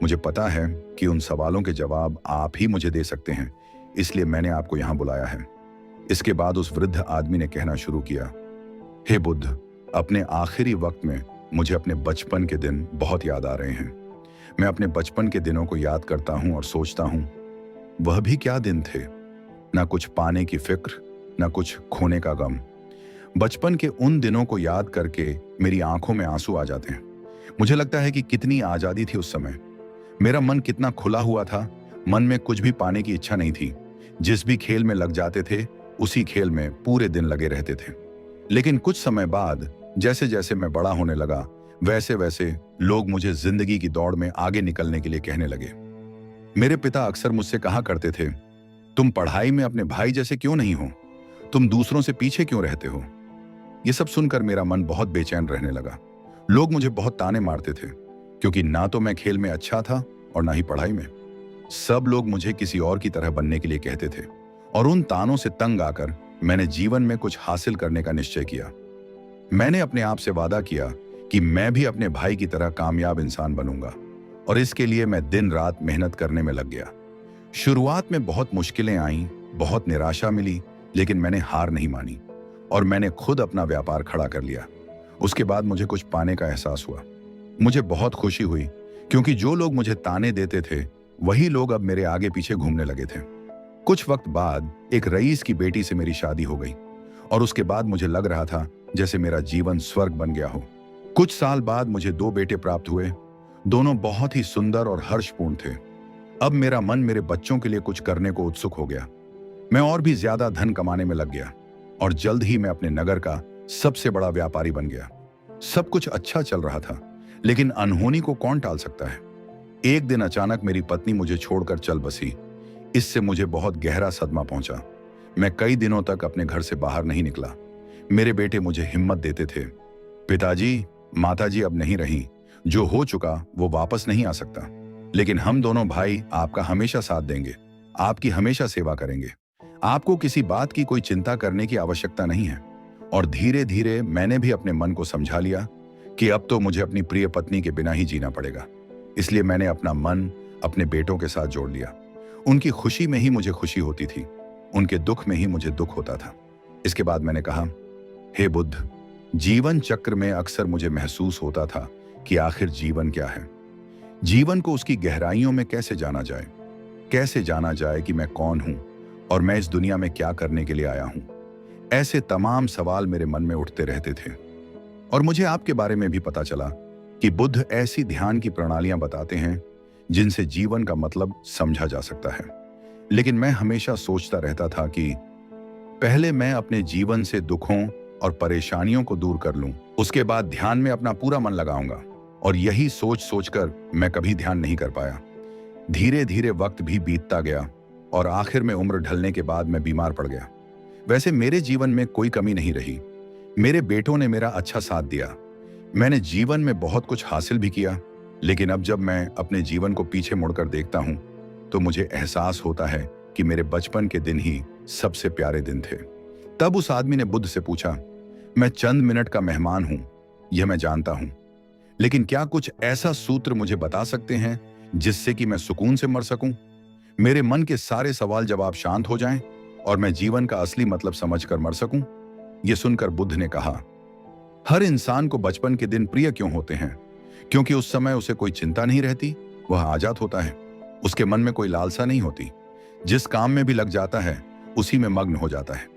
मुझे पता है कि उन सवालों के जवाब आप ही मुझे दे सकते हैं, इसलिए मैंने आपको यहाँ बुलाया है। इसके बाद उस वृद्ध आदमी ने कहना शुरू किया, हे बुद्ध, अपने आखिरी वक्त में मुझे अपने बचपन के दिन बहुत याद आ रहे हैं। मैं अपने बचपन के दिनों को याद करता हूँ और सोचता हूँ, वह भी क्या दिन थे। ना कुछ पाने की फिक्र, ना कुछ खोने का गम। बचपन के उन दिनों को याद करके मेरी आंखों में आंसू आ जाते हैं। मुझे लगता है कि कितनी आजादी थी उस समय। मेरा मन कितना खुला हुआ था, मन में कुछ भी पाने की इच्छा नहीं थी। जिस भी खेल में लग जाते थे, उसी खेल में पूरे दिन लगे रहते थे। लेकिन कुछ समय बाद जैसे जैसे मैं बड़ा होने लगा, वैसे वैसे लोग मुझे जिंदगी की दौड़ में आगे निकलने के लिए कहने लगे। मेरे पिता अक्सर मुझसे कहा करते थे, तुम पढ़ाई में अपने भाई जैसे क्यों नहीं हो? तुम दूसरों से पीछे क्यों रहते हो? ये सब सुनकर मेरा मन बहुत बेचैन रहने लगा। लोग मुझे बहुत ताने मारते थे, क्योंकि ना तो मैं खेल में अच्छा था और ना ही पढ़ाई में। सब लोग मुझे किसी और की तरह बनने के लिए कहते थे, और उन तानों से तंग आकर मैंने जीवन में कुछ हासिल करने का निश्चय किया। मैंने अपने आप से वादा किया कि मैं भी अपने भाई की तरह कामयाब इंसान बनूंगा, और इसके लिए मैं दिन रात मेहनत करने में लग गया। शुरुआत में बहुत मुश्किलें आईं, बहुत निराशा मिली, लेकिन मैंने हार नहीं मानी और मैंने खुद अपना व्यापार खड़ा कर लिया। उसके बाद मुझे कुछ पाने का एहसास हुआ। मुझे बहुत खुशी हुई, क्योंकि जो लोग मुझे ताने देते थे वही लोग अब मेरे आगे पीछे घूमने लगे थे। कुछ वक्त बाद एक रईस की बेटी से मेरी शादी हो गई और उसके बाद मुझे लग रहा था जैसे मेरा जीवन स्वर्ग बन गया हो। कुछ साल बाद मुझे 2 बेटे प्राप्त हुए। दोनों बहुत ही सुंदर और हर्षपूर्ण थे। अब मेरा मन मेरे बच्चों के लिए कुछ करने को उत्सुक हो गया। मैं और भी ज्यादा धन कमाने में लग गया और जल्द ही मैं अपने नगर का सबसे बड़ा व्यापारी बन गया। सब कुछ अच्छा चल रहा था, लेकिन अनहोनी को कौन टाल सकता है। एक दिन अचानक मेरी पत्नी मुझे छोड़कर चल बसी। इससे मुझे बहुत गहरा सदमा पहुंचा। मैं कई दिनों तक अपने घर से बाहर नहीं निकला। मेरे बेटे मुझे हिम्मत देते थे, पिताजी, माताजी अब नहीं रही, जो हो चुका वो वापस नहीं आ सकता, लेकिन हम दोनों भाई आपका हमेशा साथ देंगे, आपकी हमेशा सेवा करेंगे। आपको किसी बात की कोई चिंता करने की आवश्यकता नहीं है। और धीरे धीरे मैंने भी अपने मन को समझा लिया कि अब तो मुझे अपनी प्रिय पत्नी के बिना ही जीना पड़ेगा। इसलिए मैंने अपना मन अपने बेटों के साथ जोड़ लिया। उनकी खुशी में ही मुझे खुशी होती थी, उनके दुख में ही मुझे दुख होता था। इसके बाद मैंने कहा, हे बुद्ध, जीवन चक्र में अक्सर मुझे महसूस होता था कि आखिर जीवन क्या है। जीवन को उसकी गहराइयों में कैसे जाना जाए, कैसे जाना जाए कि मैं कौन हूं और मैं इस दुनिया में क्या करने के लिए आया हूं। ऐसे तमाम सवाल मेरे मन में उठते रहते थे। और मुझे आपके बारे में भी पता चला कि बुद्ध ऐसी ध्यान की प्रणालियां बताते हैं जिनसे जीवन का मतलब समझा जा सकता है। लेकिन मैं हमेशा सोचता रहता था कि पहले मैं अपने जीवन से दुखों और परेशानियों को दूर कर लूं, उसके बाद ध्यान में अपना पूरा मन लगाऊंगा। और यही सोच सोचकर मैं कभी ध्यान नहीं कर पाया। धीरे धीरे वक्त भी बीतता गया और आखिर में उम्र ढलने के बाद मैं बीमार पड़ गया। वैसे मेरे जीवन में कोई कमी नहीं रही। मेरे बेटों ने मेरा अच्छा साथ दिया। मैंने जीवन में बहुत कुछ हासिल भी किया। लेकिन अब जब मैं अपने जीवन को पीछे मुड़कर देखता हूं तो मुझे एहसास होता है कि मेरे बचपन के दिन ही सबसे प्यारे दिन थे। तब उस आदमी ने बुद्ध से पूछा, मैं चंद मिनट का मेहमान हूं, यह मैं जानता हूं, लेकिन क्या कुछ ऐसा सूत्र मुझे बता सकते हैं जिससे कि मैं सुकून से मर सकूं, मेरे मन के सारे सवाल जवाब शांत हो जाएं और मैं जीवन का असली मतलब समझकर मर सकूं। यह सुनकर बुद्ध ने कहा, हर इंसान को बचपन के दिन प्रिय क्यों होते हैं? क्योंकि उस समय उसे कोई चिंता नहीं रहती, वह आजाद होता है। उसके मन में कोई लालसा नहीं होती। जिस काम में भी लग जाता है उसी में मग्न हो जाता है।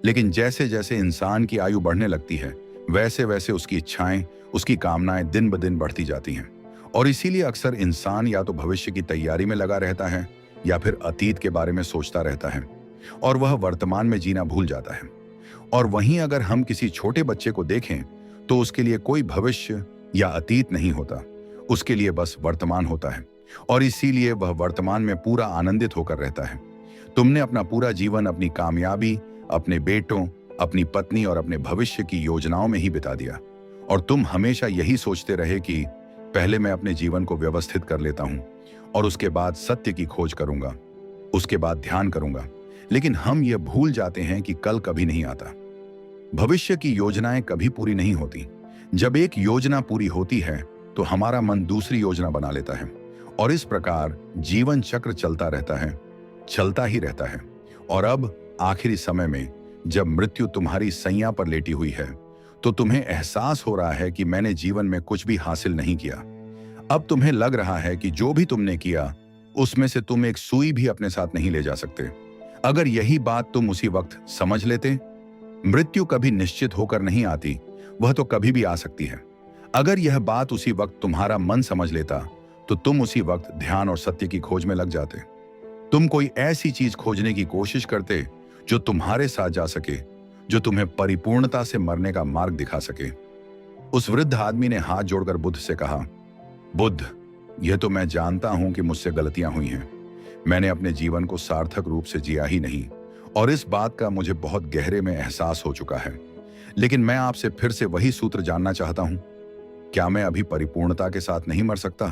लेकिन जैसे जैसे इंसान की आयु बढ़ने लगती है वैसे वैसे उसकी इच्छाएं, उसकी कामनाएं दिन ब दिन बढ़ती जाती हैं। और इसीलिए अक्सर इंसान या तो भविष्य की तैयारी में लगा रहता है या फिर अतीत के बारे में सोचता रहता है और वह वर्तमान में जीना भूल जाता है। और वहीं अगर हम किसी छोटे बच्चे को देखें तो उसके लिए कोई भविष्य या अतीत नहीं होता, उसके लिए बस वर्तमान होता है और इसीलिए वह वर्तमान में पूरा आनंदित होकर रहता है। तुमने अपना पूरा जीवन अपनी कामयाबी, अपने बेटों, अपनी पत्नी और अपने भविष्य की योजनाओं में ही बिता दिया और तुम हमेशा यही सोचते रहे कि पहले मैं अपने जीवन को व्यवस्थित कर लेता हूं और उसके बाद सत्य की खोज करूंगा, उसके बाद ध्यान करूंगा। लेकिन हम यह भूल जाते हैं कि कल कभी नहीं आता। भविष्य की योजनाएं कभी पूरी नहीं होती। जब एक योजना पूरी होती है तो हमारा मन दूसरी योजना बना लेता है और इस प्रकार जीवन चक्र चलता रहता है, चलता ही रहता है। और अब आखिरी समय में जब मृत्यु तुम्हारी सैया पर लेटी हुई है तो तुम्हें एहसास हो रहा है कि मैंने जीवन में कुछ भी हासिल नहीं किया। अब तुम्हें लग रहा है कि जो भी तुमने किया उसमें से तुम एक सुई भी अपने साथ नहीं ले जा सकते। अगर यही बात तुम उसी वक्त समझ लेते, मृत्यु कभी निश्चित होकर नहीं आती, वह तो कभी भी आ सकती है। अगर यह बात उसी वक्त तुम्हारा मन समझ लेता तो तुम उसी वक्त ध्यान और सत्य की खोज में लग जाते। तुम कोई ऐसी चीज खोजने की कोशिश करते जो तुम्हारे साथ जा सके, जो तुम्हें परिपूर्णता से मरने का मार्ग दिखा सके। उस वृद्ध आदमी ने हाथ जोड़कर बुद्ध से कहा, बुद्ध, यह तो मैं जानता हूं कि मुझसे गलतियां हुई हैं। मैंने अपने जीवन को सार्थक रूप से जिया ही नहीं और इस बात का मुझे बहुत गहरे में एहसास हो चुका है। लेकिन मैं आपसे फिर से वही सूत्र जानना चाहता हूं। क्या मैं अभी परिपूर्णता के साथ नहीं मर सकता?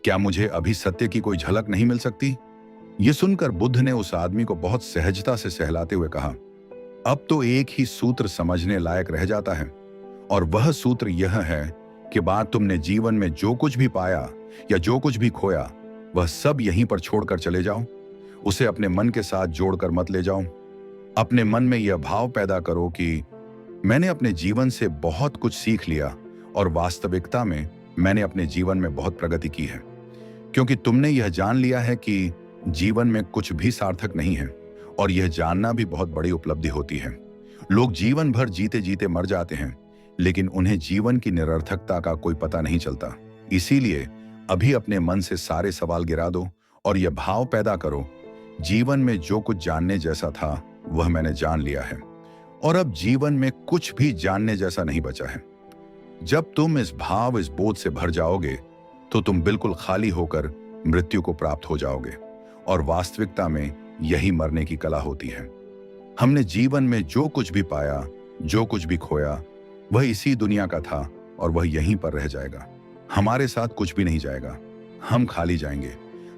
क्या मुझे अभी सत्य की कोई झलक नहीं मिल सकती? यह सुनकर बुद्ध ने उस आदमी को बहुत सहजता से सहलाते हुए कहा, अब तो एक ही सूत्र समझने लायक रह जाता है और वह सूत्र यह है कि बात तुमने जीवन में जो कुछ भी पाया या जो कुछ भी खोया वह सब यहीं पर छोड़कर चले जाओ। उसे अपने मन के साथ जोड़कर मत ले जाओ। अपने मन में यह भाव पैदा करो कि मैंने अपने जीवन से बहुत कुछ सीख लिया और वास्तविकता में मैंने अपने जीवन में बहुत प्रगति की है, क्योंकि तुमने यह जान लिया है कि जीवन में कुछ भी सार्थक नहीं है और यह जानना भी बहुत बड़ी उपलब्धि होती है। लोग जीवन भर जीते जीते मर जाते हैं, लेकिन उन्हें जीवन की निरर्थकता का कोई पता नहीं चलता। इसीलिए अभी अपने मन से सारे सवाल गिरा दो और यह भाव पैदा करो, जीवन में जो कुछ जानने जैसा था वह मैंने जान लिया है और अब जीवन में कुछ भी जानने जैसा नहीं बचा है। जब तुम इस बोध से भर जाओगे तो तुम बिल्कुल खाली होकर मृत्यु को प्राप्त हो जाओगे और वास्तविकता में यही मरने की कला होती है। हमने जीवन में जो कुछ भी पाया, जो कुछ भी खोया, वह इसी दुनिया का था और वह यहीं पर रह जाएगा। हमारे साथ कुछ भी नहीं जाएगा। हम खाली जाएंगे,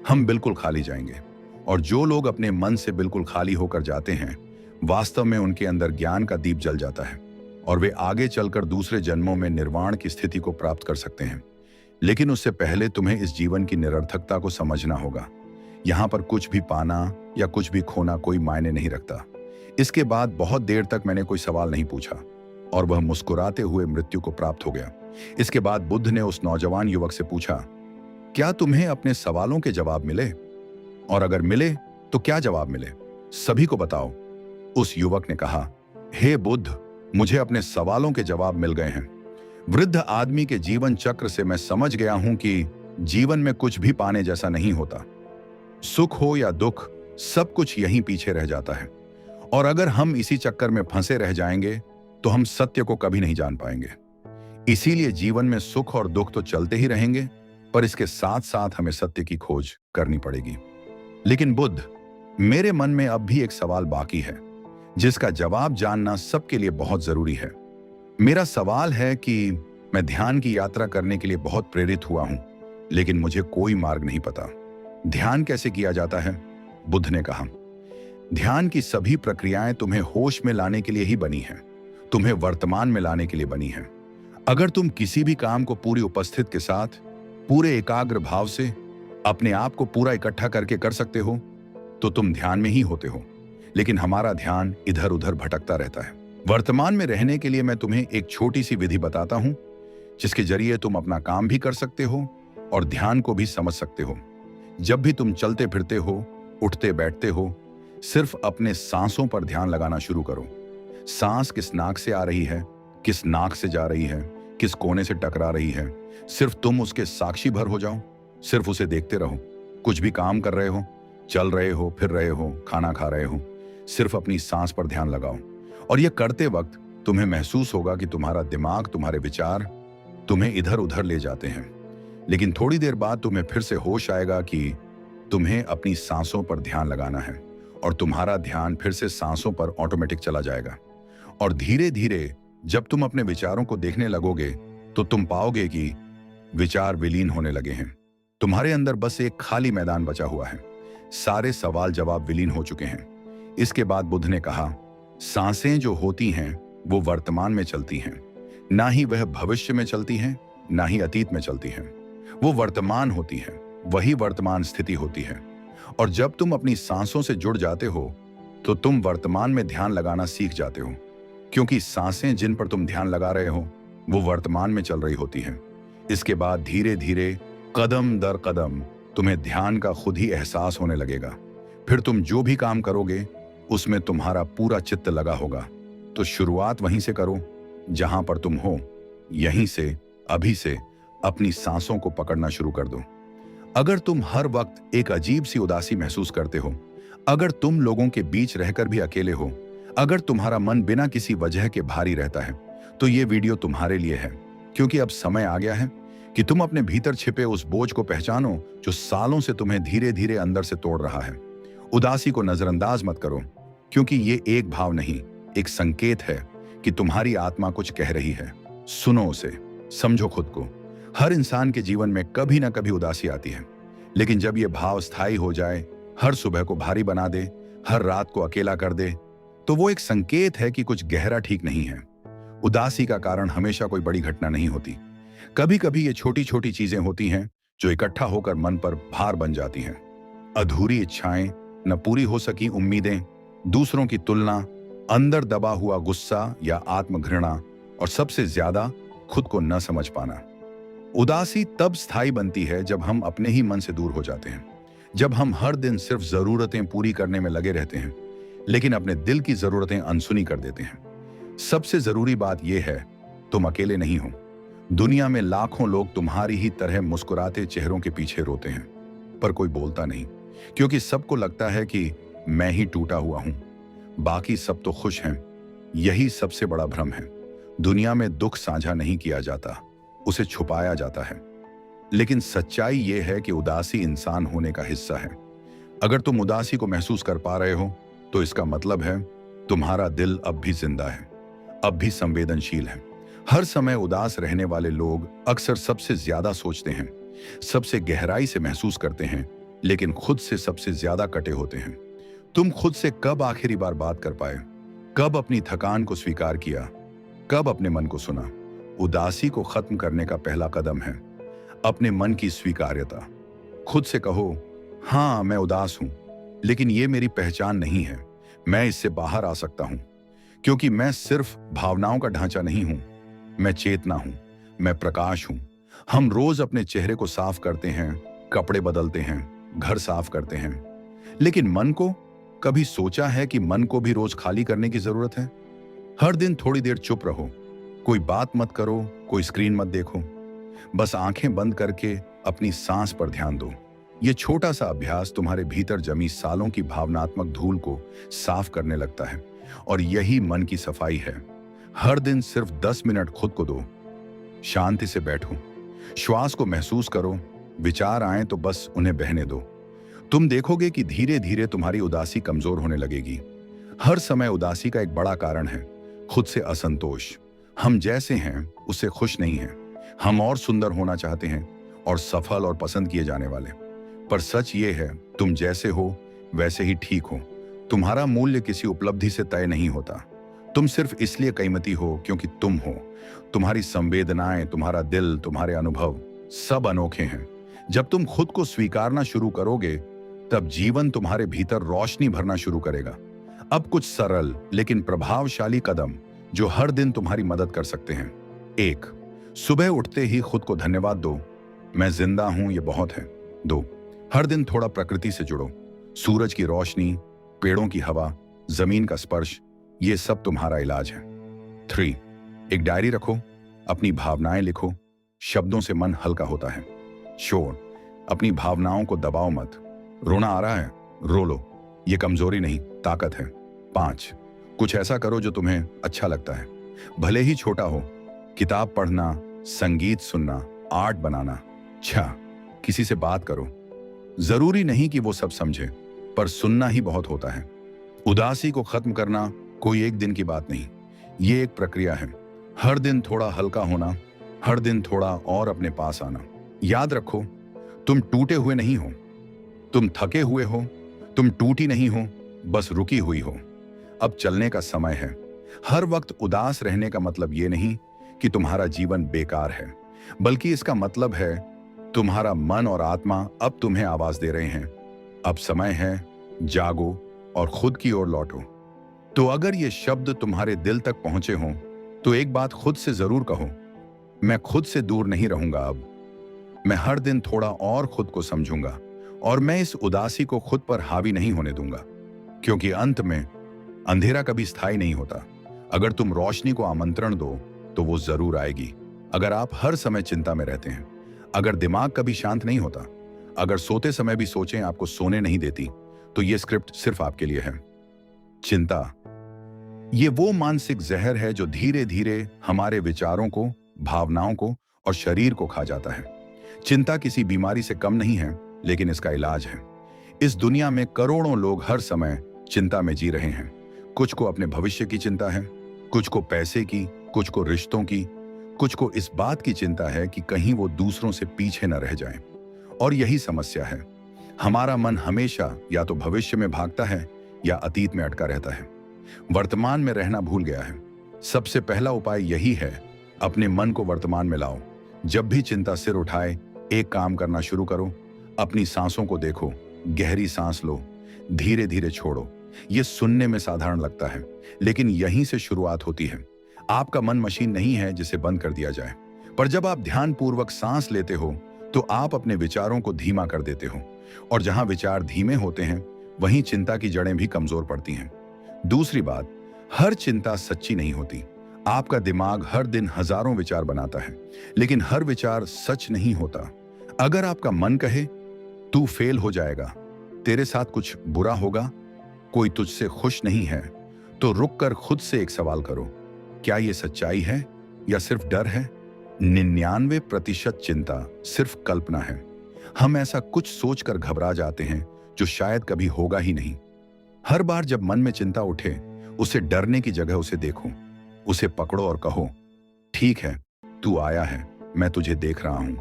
हम बिल्कुल खाली जाएंगे। और जो लोग अपने मन से बिल्कुल खाली होकर जाते हैं, वास्तव में उनके अंदर ज्ञान का दीप जल जाता है और वे आगे चलकर दूसरे जन्मों में निर्वाण की स्थिति को प्राप्त कर सकते हैं। लेकिन उससे पहले तुम्हें इस जीवन की निरर्थकता को समझना होगा। यहाँ पर कुछ भी पाना या कुछ भी खोना कोई मायने नहीं रखता। इसके बाद बहुत देर तक मैंने कोई सवाल नहीं पूछा और वह मुस्कुराते हुए मृत्यु को प्राप्त हो गया। इसके बाद बुद्ध ने उस नौजवान युवक से पूछा, क्या तुम्हें अपने सवालों के जवाब मिले? और अगर मिले तो क्या जवाब मिले? सभी को बताओ। उस युवक ने कहा, हे बुद्ध, मुझे अपने सवालों के जवाब मिल गए हैं। वृद्ध आदमी के जीवन चक्र से मैं समझ गया हूं कि जीवन में कुछ भी पाने जैसा नहीं होता। सुख हो या दुख, सब कुछ यहीं पीछे रह जाता है और अगर हम इसी चक्कर में फंसे रह जाएंगे तो हम सत्य को कभी नहीं जान पाएंगे। इसीलिए जीवन में सुख और दुख तो चलते ही रहेंगे, पर इसके साथ साथ हमें सत्य की खोज करनी पड़ेगी। लेकिन बुद्ध, मेरे मन में अब भी एक सवाल बाकी है जिसका जवाब जानना सबके लिए बहुत जरूरी है। मेरा सवाल है कि मैं ध्यान की यात्रा करने के लिए बहुत प्रेरित हुआ हूं, लेकिन मुझे कोई मार्ग नहीं पता। ध्यान कैसे किया जाता है? बुद्ध ने कहा, ध्यान की सभी प्रक्रियाएं तुम्हें होश में लाने के लिए ही बनी हैं, तुम्हें वर्तमान में लाने के लिए बनी हैं। अगर तुम किसी भी काम को पूरी उपस्थित के साथ, पूरे एकाग्र भाव से अपने आप को पूरा इकट्ठा करके कर सकते हो तो तुम ध्यान में ही होते हो। लेकिन हमारा ध्यान इधर उधर भटकता रहता है। वर्तमान में रहने के लिए मैं तुम्हें एक छोटी सी विधि बताता हूं जिसके जरिए तुम अपना काम भी कर सकते हो और ध्यान को भी समझ सकते हो। जब भी तुम चलते फिरते हो, उठते बैठते हो, सिर्फ अपने सांसों पर ध्यान लगाना शुरू करो। सांस किस नाक से आ रही है, किस नाक से जा रही है, किस कोने से टकरा रही है, सिर्फ तुम उसके साक्षी भर हो जाओ। सिर्फ उसे देखते रहो। कुछ भी काम कर रहे हो, चल रहे हो, फिर रहे हो, खाना खा रहे हो, सिर्फ अपनी सांस पर ध्यान लगाओ। और यह करते वक्त तुम्हें महसूस होगा कि तुम्हारा दिमाग, तुम्हारे विचार तुम्हें इधर उधर ले जाते हैं। लेकिन थोड़ी देर बाद तुम्हें फिर से होश आएगा कि तुम्हें अपनी सांसों पर ध्यान लगाना है और तुम्हारा ध्यान फिर से सांसों पर ऑटोमेटिक चला जाएगा। और धीरे धीरे जब तुम अपने विचारों को देखने लगोगे तो तुम पाओगे कि विचार विलीन होने लगे हैं। तुम्हारे अंदर बस एक खाली मैदान बचा हुआ है। सारे सवाल जवाब विलीन हो चुके हैं। इसके बाद बुद्ध ने कहा, सांसें जो होती हैं वो वर्तमान में चलती हैं, ना ही वह भविष्य में चलती हैं, ना ही अतीत में चलती हैं। वो वर्तमान होती हैं, वही वर्तमान स्थिति होती है। और जब तुम अपनी सांसों से जुड़ जाते हो तो तुम वर्तमान में ध्यान लगाना सीख जाते हो, क्योंकि सांसें जिन पर तुम ध्यान लगा रहे हो वो वर्तमान में चल रही होती हैं। इसके बाद धीरे धीरे कदम दर कदम तुम्हें ध्यान का खुद ही एहसास होने लगेगा। फिर तुम जो भी काम करोगे उसमें तुम्हारा पूरा चित्त लगा होगा। तो शुरुआत वहीं से करो जहां पर तुम हो। यहीं से, अभी से अपनी सांसों को पकड़ना शुरू कर दो। अगर तुम हर वक्त एक अजीब सी उदासी महसूस करते हो, अगर तुम लोगों के बीच रहकर भी अकेले हो, अगर तुम्हारा मन बिना किसी वजह के भारी रहता है, तो ये वीडियो तुम्हारे लिए है। क्योंकि अब समय आ गया है कि तुम अपने भीतर छिपे उस बोझ को पहचानो जो सालों से तुम्हें धीरे धीरे अंदर से तोड़ रहा है। उदासी को नजरअंदाज मत करो, क्योंकि ये एक भाव नहीं, एक संकेत है कि तुम्हारी आत्मा कुछ कह रही है। सुनो उसे, समझो खुद को। हर इंसान के जीवन में कभी ना कभी उदासी आती है, लेकिन जब यह भाव स्थायी हो जाए, हर सुबह को भारी बना दे, हर रात को अकेला कर दे, तो वो एक संकेत है कि कुछ गहरा ठीक नहीं है। उदासी का कारण हमेशा कोई बड़ी घटना नहीं होती। कभी कभी ये छोटी छोटी चीजें होती हैं जो इकट्ठा होकर मन पर भार बन जाती हैं। अधूरी इच्छाएं, न पूरी हो सकी उम्मीदें, दूसरों की तुलना, अंदर दबा हुआ गुस्सा या आत्मघृणा, और सबसे ज्यादा खुद को न समझ पाना। उदासी तब स्थायी बनती है जब हम अपने ही मन से दूर हो जाते हैं, जब हम हर दिन सिर्फ जरूरतें पूरी करने में लगे रहते हैं, लेकिन अपने दिल की जरूरतें अनसुनी कर देते हैं। सबसे जरूरी बात यह है, तुम अकेले नहीं हो। दुनिया में लाखों लोग तुम्हारी ही तरह मुस्कुराते चेहरों के पीछे रोते हैं, पर कोई बोलता नहीं, क्योंकि सबको लगता है कि मैं ही टूटा हुआ हूं, बाकी सब तो खुश हैं। यही सबसे बड़ा भ्रम है। दुनिया में दुख साझा नहीं किया जाता, उसे छुपाया जाता है। लेकिन सच्चाई यह है कि उदासी इंसान होने का हिस्सा है। अगर तुम उदासी को महसूस कर पा रहे हो, तो इसका मतलब है तुम्हारा दिल अब भी जिंदा है, अब भी संवेदनशील है। हर समय उदास रहने वाले लोग अक्सर सबसे ज्यादा सोचते हैं, सबसे गहराई से महसूस करते हैं, लेकिन खुद से सबसे ज्यादा कटे होते हैं। तुम खुद से कब आखिरी बार बात कर पाए? कब अपनी थकान को स्वीकार किया? कब अपने मन को सुना? उदासी को खत्म करने का पहला कदम है अपने मन की स्वीकार्यता। खुद से कहो, हाँ मैं उदास हूं, लेकिन ये मेरी पहचान नहीं है। मैं इससे बाहर आ सकता हूं, क्योंकि मैं सिर्फ भावनाओं का ढांचा नहीं हूं, मैं चेतना हूं, मैं प्रकाश हूं। हम रोज अपने चेहरे को साफ करते हैं, कपड़े बदलते हैं, घर साफ करते हैं, लेकिन मन को कभी सोचा है कि मन को भी रोज खाली करने की जरूरत है? हर दिन थोड़ी देर चुप रहो, कोई बात मत करो, कोई स्क्रीन मत देखो, बस आंखें बंद करके अपनी सांस पर ध्यान दो। ये छोटा सा अभ्यास तुम्हारे भीतर जमी सालों की भावनात्मक धूल को साफ करने लगता है, और यही मन की सफाई है। हर दिन सिर्फ 10 मिनट खुद को दो। शांति से बैठो, श्वास को महसूस करो, विचार आए तो बस उन्हें बहने दो। तुम देखोगे कि धीरे धीरे तुम्हारी उदासी कमजोर होने लगेगी। हर समय उदासी का एक बड़ा कारण है खुद से असंतोष। हम जैसे हैं उससे खुश नहीं हैं। हम और सुंदर होना चाहते हैं, और सफल और पसंद किए जाने वाले। पर सच ये है, तुम जैसे हो वैसे ही ठीक हो। तुम्हारा मूल्य किसी उपलब्धि से तय नहीं होता। तुम सिर्फ इसलिए कीमती हो क्योंकि तुम हो। तुम्हारी संवेदनाएं, तुम्हारा दिल, तुम्हारे अनुभव सब अनोखे हैं। जब तुम खुद को स्वीकारना शुरू करोगे, तब जीवन तुम्हारे भीतर रोशनी भरना शुरू करेगा। अब कुछ सरल लेकिन प्रभावशाली कदम जो हर दिन तुम्हारी मदद कर सकते हैं। 1, सुबह उठते ही खुद को धन्यवाद दो। मैं जिंदा हूं, ये बहुत है। 2, हर दिन थोड़ा प्रकृति से जुड़ो। सूरज की रोशनी, पेड़ों की हवा, जमीन का स्पर्श, ये सब तुम्हारा इलाज है। 3, एक डायरी रखो, अपनी भावनाएं लिखो। शब्दों से मन हल्का होता है। 4, अपनी भावनाओं को दबाओ मत। रोना आ रहा है, रो लो, ये कमजोरी नहीं, ताकत है। 5, कुछ ऐसा करो जो तुम्हें अच्छा लगता है, भले ही छोटा हो। किताब पढ़ना, संगीत सुनना, आर्ट बनाना। 6, किसी से बात करो। जरूरी नहीं कि वो सब समझे, पर सुनना ही बहुत होता है। उदासी को खत्म करना कोई एक दिन की बात नहीं, ये एक प्रक्रिया है। हर दिन थोड़ा हल्का होना, हर दिन थोड़ा और अपने पास आना। याद रखो, तुम टूटे हुए नहीं हो, तुम थके हुए हो, तुम टूटी नहीं हो, बस रुकी हुई हो। अब चलने का समय है। हर वक्त उदास रहने का मतलब ये नहीं कि तुम्हारा जीवन बेकार है, बल्कि इसका मतलब है तुम्हारा मन और आत्मा अब तुम्हें आवाज दे रहे हैं। अब समय है, जागो और खुद की ओर लौटो। तो अगर ये शब्द तुम्हारे दिल तक पहुंचे हों, तो एक बात खुद से जरूर कहो, मैं खुद से दूर नहीं रहूंगा। अब मैं हर दिन थोड़ा और खुद को समझूंगा, और मैं इस उदासी को खुद पर हावी नहीं होने दूंगा, क्योंकि अंत में अंधेरा कभी स्थायी नहीं होता। अगर तुम रोशनी को आमंत्रण दो तो वो जरूर आएगी। अगर आप हर समय चिंता में रहते हैं, अगर दिमाग कभी शांत नहीं होता, अगर सोते समय भी सोचें आपको सोने नहीं देती, तो ये स्क्रिप्ट सिर्फ आपके लिए है। चिंता, ये वो मानसिक जहर है जो धीरे धीरे हमारे विचारों को, भावनाओं को और शरीर को खा जाता है। चिंता किसी बीमारी से कम नहीं है, लेकिन इसका इलाज है। इस दुनिया में करोड़ों लोग हर समय चिंता में जी रहे हैं। कुछ को अपने भविष्य की चिंता है, कुछ को पैसे की, कुछ को रिश्तों की, कुछ को इस बात की चिंता है कि कहीं वो दूसरों से पीछे न रह जाएं। और यही समस्या है, हमारा मन हमेशा या तो भविष्य में भागता है या अतीत में अटका रहता है, वर्तमान में रहना भूल गया है। सबसे पहला उपाय यही है, अपने मन को वर्तमान में लाओ। जब भी चिंता सिर उठाए, एक काम करना शुरू करो, अपनी सांसों को देखो, गहरी सांस लो, धीरे धीरे छोड़ो। ये सुनने में साधारण लगता है, लेकिन यहीं से शुरुआत होती है। आपका मन मशीन नहीं है जिसे बंद कर दिया जाए, पर जब आप ध्यानपूर्वक सांस लेते हो, तो आप अपने विचारों को धीमा कर देते हो, और जहां विचार धीमे होते हैं, वहीं चिंता की जड़ें भी कमजोर पड़ती हैं। दूसरी बात, हर चिंता सच्ची नहीं होती। आपका दिमाग हर दिन हजारों विचार बनाता है, लेकिन हर विचार सच नहीं होता। अगर आपका मन कहे तू फेल हो जाएगा, तेरे साथ कुछ बुरा होगा, कोई तुझसे खुश नहीं है, तो रुक कर खुद से एक सवाल करो, क्या यह सच्चाई है या सिर्फ डर है? 99% चिंता सिर्फ कल्पना है। हम ऐसा कुछ सोचकर घबरा जाते हैं जो शायद कभी होगा ही नहीं। हर बार जब मन में चिंता उठे, उसे डरने की जगह उसे देखो, उसे पकड़ो और कहो, ठीक है, तू आया है, मैं तुझे देख रहा हूं,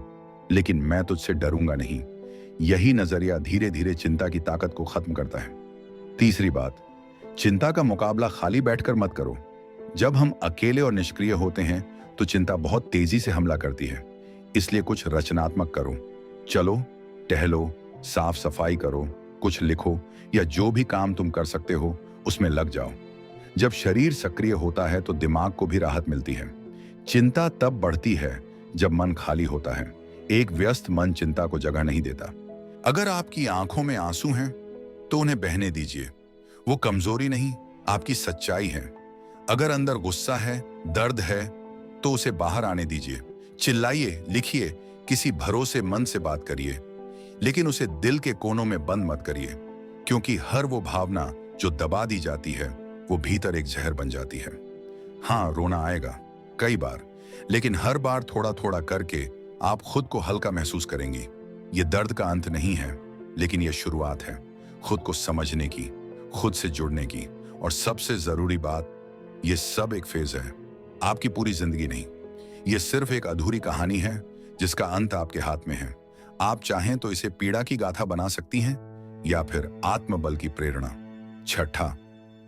लेकिन मैं तुझसे डरूंगा नहीं। यही नजरिया धीरे धीरे चिंता की ताकत को खत्म करता है। तीसरी बात, चिंता का मुकाबला खाली बैठकर मत करो। जब हम अकेले और निष्क्रिय होते हैं तो चिंता बहुत तेजी से हमला करती है। इसलिए कुछ रचनात्मक करो। चलो, टहलो, साफ सफाई करो, कुछ लिखो, या जो भी काम तुम कर सकते हो उसमें लग जाओ। जब शरीर सक्रिय होता है तो दिमाग को भी राहत मिलती है। चिंता तब बढ़ती है जब मन खाली होता है। एक व्यस्त मन चिंता को जगह नहीं देता। अगर आपकी आंखों में आंसू हैं तो उन्हें बहने दीजिए। वो कमजोरी नहीं, आपकी सच्चाई है। अगर अंदर गुस्सा है, दर्द है, तो उसे बाहर आने दीजिए। चिल्लाइए, लिखिए, किसी भरोसेमंद से बात करिए, लेकिन उसे दिल के कोनों में बंद मत करिए, क्योंकि हर वो भावना जो दबा दी जाती है वो भीतर एक जहर बन जाती है। हाँ, रोना आएगा कई बार, लेकिन हर बार थोड़ा थोड़ा करके आप खुद को हल्का महसूस करेंगी। ये दर्द का अंत नहीं है, लेकिन ये शुरुआत है खुद को समझने की, खुद से जुड़ने की। और सबसे जरूरी बात, ये सब एक फेज है, आपकी पूरी जिंदगी नहीं। ये सिर्फ एक अधूरी कहानी है जिसका अंत आपके हाथ में है। आप चाहें तो इसे पीड़ा की गाथा बना सकती हैं या फिर आत्मबल की प्रेरणा। छठा,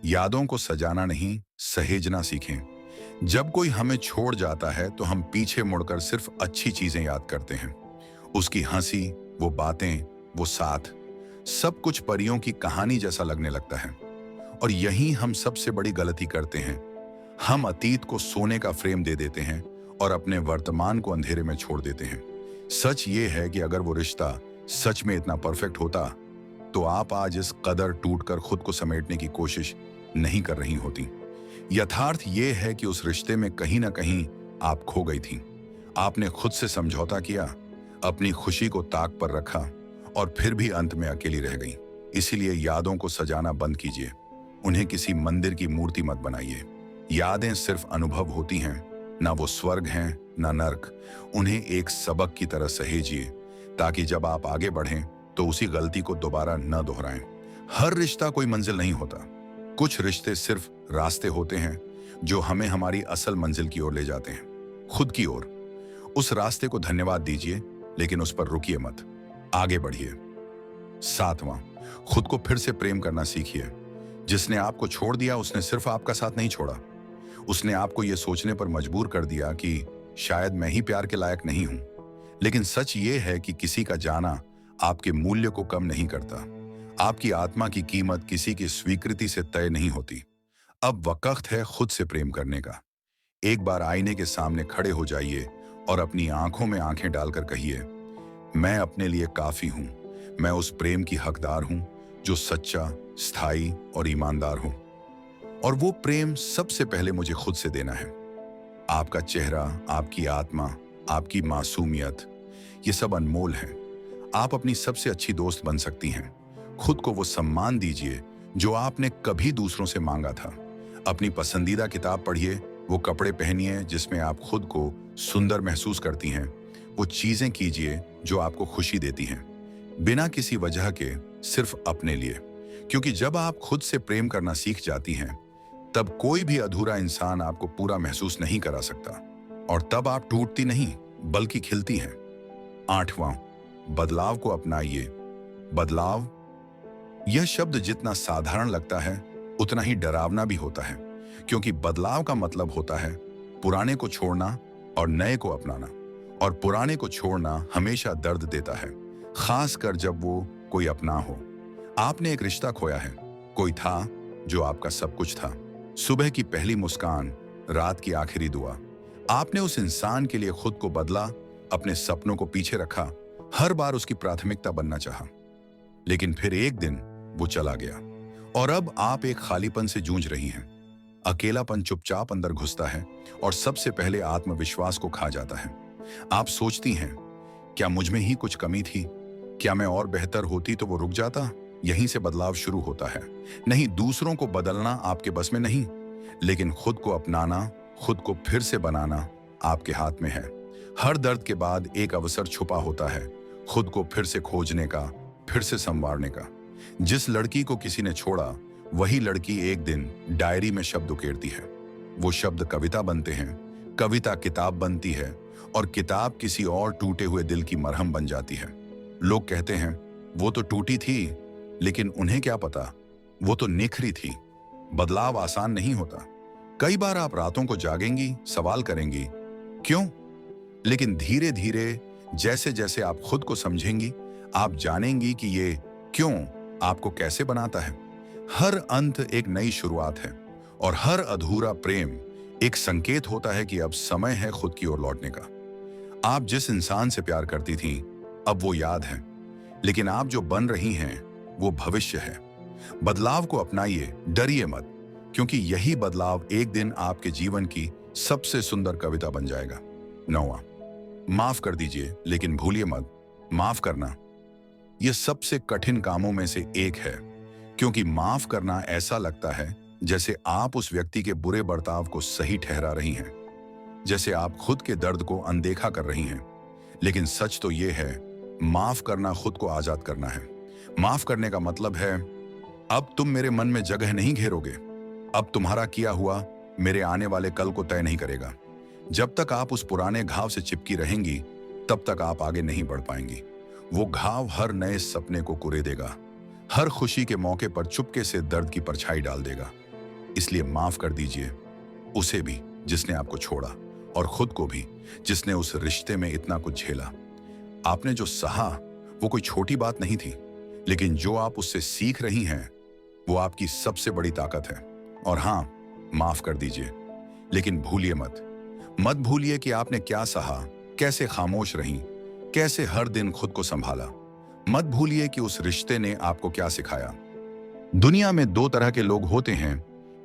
यादों को सजाना नहीं, सहेजना सीखें। जब कोई हमें छोड़ जाता है तो हम पीछे मुड़कर सिर्फ अच्छी चीजें याद करते हैं। उसकी हंसी, वो बातें, वो साथ, सब कुछ परियों की कहानी जैसा लगने लगता है। और यही हम सबसे बड़ी गलती करते हैं। हम अतीत को सोने का फ्रेम दे देते हैं और अपने वर्तमान को अंधेरे में छोड़ देते हैं। सच ये है कि अगर वो रिश्ता सच में इतना परफेक्ट होता तो आप आज इस कदर टूटकर खुद को समेटने की कोशिश नहीं कर रही होती। यथार्थ ये है कि उस रिश्ते में कहीं ना कहीं आप खो गई थी। आपने खुद से समझौता किया, अपनी खुशी को ताक पर रखा, और फिर भी अंत में अकेली रह गई। इसीलिए यादों को सजाना बंद कीजिए। उन्हें किसी मंदिर की मूर्ति मत बनाइए। यादें सिर्फ अनुभव होती हैं, ना वो स्वर्ग हैं ना नर्क। उन्हें एक सबक की तरह सहेजिए, ताकि जब आप आगे बढ़ें तो उसी गलती को दोबारा न दोहराएं। हर रिश्ता कोई मंजिल नहीं होता। कुछ रिश्ते सिर्फ रास्ते होते हैं जो हमें हमारी असल मंजिल की ओर ले जाते हैं, खुद की ओर। उस रास्ते को धन्यवाद दीजिए, लेकिन उस पर रुकिए मत, आगे बढ़िए। सातवां, खुद को फिर से प्रेम करना सीखिए। जिसने आपको छोड़ दिया उसने सिर्फ आपका साथ नहीं छोड़ा, उसने आपको यह सोचने पर मजबूर कर दिया कि शायद मैं ही प्यार के लायक नहीं हूं। लेकिन सच ये है कि किसी का जाना आपके मूल्य को कम नहीं करता। आपकी आत्मा की कीमत किसी की स्वीकृति से तय नहीं होती। अब वक्त है खुद से प्रेम करने का। एक बार आईने के सामने खड़े हो जाइए और अपनी आंखों में आंखें डालकर कहिए, मैं अपने लिए काफी हूं। मैं उस प्रेम की हकदार हूं जो सच्चा, स्थायी और ईमानदार हो। और वो प्रेम सबसे पहले मुझे खुद से देना है। आपका चेहरा, आपकी आत्मा, आपकी मासूमियत, ये सब अनमोल है। आप अपनी सबसे अच्छी दोस्त बन सकती हैं। खुद को वो सम्मान दीजिए जो आपने कभी दूसरों से मांगा था। अपनी पसंदीदा किताब पढ़िए, वो कपड़े पहनिए जिसमें आप खुद को सुंदर महसूस करती हैं। वो चीजें कीजिए जो आपको खुशी देती हैं, बिना किसी वजह के, सिर्फ अपने लिए। क्योंकि जब आप खुद से प्रेम करना सीख जाती हैं, तब कोई भी अधूरा इंसान आपको पूरा महसूस नहीं करा सकता। और तब आप टूटती नहीं बल्कि खिलती हैं। आठवां, बदलाव को अपनाइए। बदलाव, यह शब्द जितना साधारण लगता है उतना ही डरावना भी होता है, क्योंकि बदलाव का मतलब होता है पुराने को छोड़ना और नए को अपनाना। और पुराने को छोड़ना हमेशा दर्द देता है, खासकर जब वो कोई अपना हो। आपने एक रिश्ता खोया है, कोई था जो आपका सब कुछ था। सुबह की पहली मुस्कान, रात की आखिरी दुआ। आपने उस इंसान के लिए खुद को बदला, अपने सपनों को पीछे रखा, हर बार उसकी प्राथमिकता बनना चाहा। लेकिन फिर एक दिन वो चला गया और अब आप एक खालीपन से जूझ रही हैं। अकेलापन चुपचाप अंदर घुसता है और सबसे पहले आत्मविश्वास को खा जाता है। आप सोचती हैं, क्या मुझ में ही कुछ कमी थी? क्या मैं और बेहतर होती तो वो रुक जाता? यहीं से बदलाव शुरू होता है। नहीं, दूसरों को बदलना आपके बस में नहीं, लेकिन खुद को अपनाना, खुद को फिर से बनाना आपके हाथ में है। हर दर्द के बाद एक अवसर छुपा होता है, खुद को फिर से खोजने का, फिर से संवारने का। जिस लड़की को किसी ने छोड़ा, वही लड़की एक दिन डायरी में शब्द उकेरती है। वो शब्द कविता बनते हैं, कविता किताब बनती है, और किताब किसी और टूटे हुए दिल की मरहम बन जाती है। लोग कहते हैं, वो तो टूटी थी, लेकिन उन्हें क्या पता, वो तो निखरी थी। बदलाव आसान नहीं होता। कई बार आप रातों को जागेंगी, सवाल करेंगी, क्यों? लेकिन धीरे धीरे जैसे जैसे आप खुद को समझेंगी, आप जानेंगी कि ये क्यों आपको कैसे बनाता है। हर अंत एक नई शुरुआत है, और हर अधूरा प्रेम एक संकेत होता है कि अब समय है खुद की ओर लौटने का। आप जिस इंसान से प्यार करती थी, अब वो याद है, लेकिन आप जो बन रही हैं वो भविष्य है। बदलाव को अपनाइए, डरिए मत, क्योंकि यही बदलाव एक दिन आपके जीवन की सबसे सुंदर कविता बन जाएगा। 9वां, माफ कर दीजिए, लेकिन भूलिए मत, माफ करना यह सबसे कठिन कामों में से एक है, क्योंकि माफ करना ऐसा लगता है जैसे आप उस व्यक्ति के बुरे बर्ताव को सही ठहरा रही हैं, जैसे आप खुद के दर्द को अनदेखा कर रही हैं। लेकिन सच तो यह है, माफ करना खुद को आजाद करना है। माफ करने का मतलब है, अब तुम मेरे मन में जगह नहीं घेरोगे, अब तुम्हारा किया हुआ मेरे आने वाले कल को तय नहीं करेगा। जब तक आप उस पुराने घाव से चिपकी रहेंगी, तब तक आप आगे नहीं बढ़ पाएंगी। वो घाव हर नए सपने को कुरे देगा, हर खुशी के मौके पर चुपके से दर्द की परछाई डाल देगा। इसलिए माफ कर दीजिए, उसे भी जिसने आपको छोड़ा, और खुद को भी जिसने उस रिश्ते में इतना कुछ झेला। आपने जो सहा वो कोई छोटी बात नहीं थी, लेकिन जो आप उससे सीख रही हैं वो आपकी सबसे बड़ी ताकत है। और हां, माफ कर दीजिए, लेकिन भूलिए मत। मत भूलिए कि आपने क्या सहा, कैसे खामोश रहीं, कैसे हर दिन खुद को संभाला। मत भूलिए कि उस रिश्ते ने आपको क्या सिखाया। दुनिया में दो तरह के लोग होते हैं,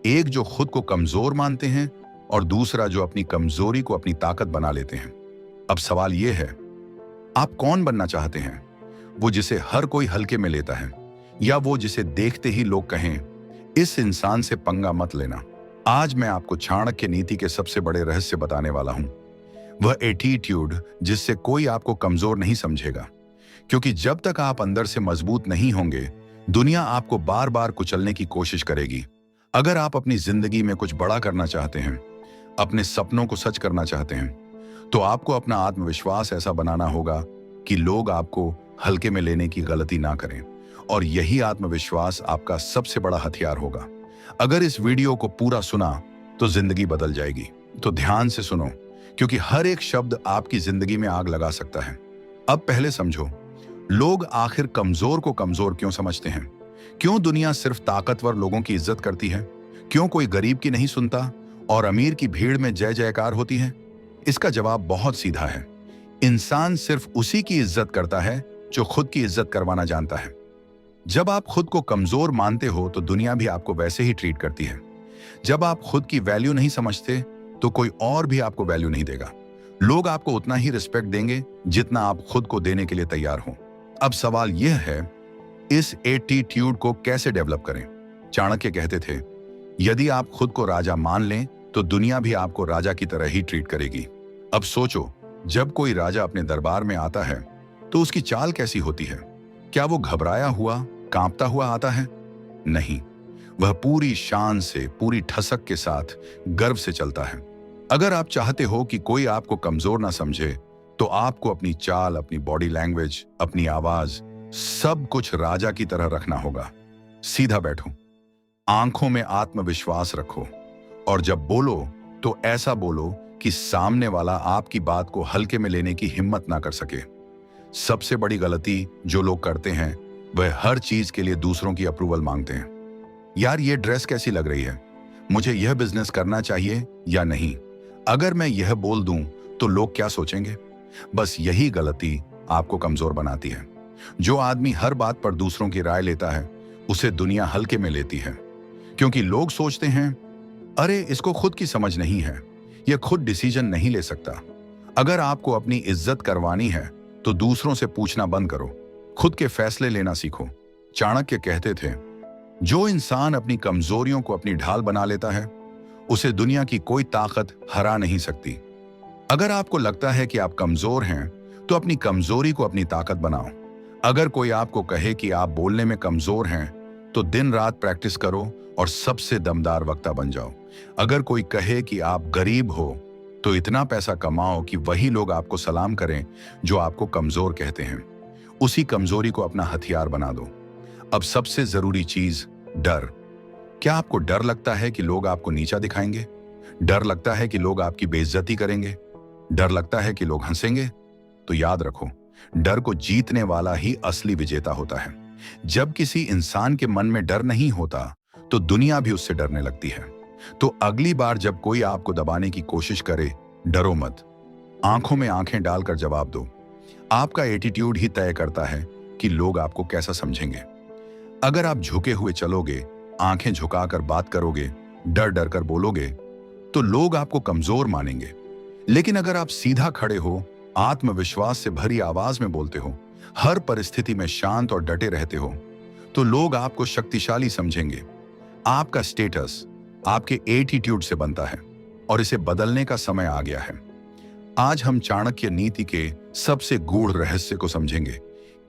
एक जो खुद को कमजोर मानते हैं, और दूसरा जो अपनी कमजोरी को अपनी ताकत बना लेते हैं। अब सवाल यह है, आप कौन बनना चाहते हैं? वो जिसे हर कोई हल्के में लेता है, या वो जिसे देखते ही लोग कहें, इस इंसान से पंगा मत लेना? आज मैं आपको चाणक्य नीति के सबसे बड़े रहस्य बताने वाला हूं। वह एटीट्यूड जिससे कोई आपको कमजोर नहीं समझेगा, क्योंकि जब तक आप अंदर से मजबूत नहीं होंगे, दुनिया आपको बार बार कुचलने की कोशिश करेगी। अगर आप अपनी जिंदगी में कुछ बड़ा करना चाहते हैं, अपने सपनों को सच करना चाहते हैं, तो आपको अपना आत्मविश्वास ऐसा बनाना होगा कि लोग आपको हल्के में लेने की गलती ना करें। और यही आत्मविश्वास आपका सबसे बड़ा हथियार होगा। अगर इस वीडियो को पूरा सुना तो जिंदगी बदल जाएगी। तो ध्यान से सुनो, क्योंकि हर एक शब्द आपकी जिंदगी में आग लगा सकता है। अब पहले समझो, लोग आखिर कमजोर को कमजोर क्यों समझते हैं? क्यों दुनिया सिर्फ ताकतवर लोगों की इज्जत करती है? क्यों कोई गरीब की नहीं सुनता और अमीर की भीड़ में जय जयकार होती है? इसका जवाब बहुत सीधा है। इंसान सिर्फ उसी की इज्जत करता है जो खुद की इज्जत करवाना जानता है। जब आप खुद को कमजोर मानते हो तो दुनिया भी आपको वैसे ही ट्रीट करती है। जब आप खुद की वैल्यू नहीं समझते तो कोई और भी आपको वैल्यू नहीं देगा। लोग आपको उतना ही रिस्पेक्ट देंगे जितना आप खुद को देने के लिए तैयार हो। अब सवाल यह है, इस एटीट्यूड को कैसे डेवलप करें? चाणक्य कहते थे, यदि आप खुद को राजा मान लें तो दुनिया भी आपको राजा की तरह ही ट्रीट करेगी। अब सोचो, जब कोई राजा अपने दरबार में आता है तो उसकी चाल कैसी होती है? क्या वो घबराया हुआ, कांपता हुआ आता है? नहीं, वह पूरी शान से, पूरी ठसक के साथ गर्व से चलता है। अगर आप चाहते हो कि कोई आपको कमजोर ना समझे, तो आपको अपनी चाल, अपनी बॉडी लैंग्वेज, अपनी आवाज, सब कुछ राजा की तरह रखना होगा। सीधा बैठो, आंखों में आत्मविश्वास रखो, और जब बोलो तो ऐसा बोलो कि सामने वाला आपकी बात को हल्के में लेने की हिम्मत ना कर सके। सबसे बड़ी गलती जो लोग करते हैं, वह हर चीज के लिए दूसरों की अप्रूवल मांगते हैं। यार, ये ड्रेस कैसी लग रही है? मुझे यह बिजनेस करना चाहिए या नहीं? अगर मैं यह बोल दूं तो लोग क्या सोचेंगे? बस यही गलती आपको कमजोर बनाती है। जो आदमी हर बात पर दूसरों की राय लेता है, उसे दुनिया हल्के में लेती है, क्योंकि लोग सोचते हैं अरे इसको खुद की समझ नहीं है, यह खुद डिसीजन नहीं ले सकता। अगर आपको अपनी इज्जत करवानी है तो दूसरों से पूछना बंद करो, खुद के फैसले लेना सीखो। चाणक्य कहते थे, जो इंसान अपनी कमजोरियों को अपनी ढाल बना लेता है उसे दुनिया की कोई ताकत हरा नहीं सकती। अगर आपको लगता है कि आप कमजोर हैं तो अपनी कमजोरी को अपनी ताकत बनाओ। अगर कोई आपको कहे कि आप बोलने में कमजोर हैं तो दिन रात प्रैक्टिस करो और सबसे दमदार वक्ता बन जाओ। अगर कोई कहे कि आप गरीब हो तो इतना पैसा कमाओ कि वही लोग आपको सलाम करें जो आपको कमजोर कहते हैं। उसी कमजोरी को अपना हथियार बना दो। अब सबसे जरूरी चीज, डर। क्या आपको डर लगता है कि लोग आपको नीचा दिखाएंगे? डर लगता है कि लोग आपकी बेइज्जती करेंगे? डर लगता है कि लोग हंसेंगे? तो याद रखो, डर को जीतने वाला ही असली विजेता होता है। जब किसी इंसान के मन में डर नहीं होता तो दुनिया भी उससे डरने लगती है। तो अगली बार जब कोई आपको दबाने की कोशिश करे, डरो मत, आंखों में आंखें डालकर जवाब दो। आपका एटीट्यूड ही तय करता है कि लोग आपको कैसा समझेंगे। अगर आप झुके हुए चलोगे, आंखें झुकाकर बात करोगे, डर डर कर बोलोगे, तो लोग आपको कमजोर मानेंगे। लेकिन अगर आप सीधा खड़े हो, आत्मविश्वास से भरी आवाज में बोलते हो, हर परिस्थिति में शांत और डटे रहते हो, तो लोग आपको शक्तिशाली समझेंगे। आपका स्टेटस आपके एटीट्यूड से बनता है और इसे बदलने का समय आ गया है। आज हम चाणक्य नीति के सबसे गूढ़ रहस्य को समझेंगे।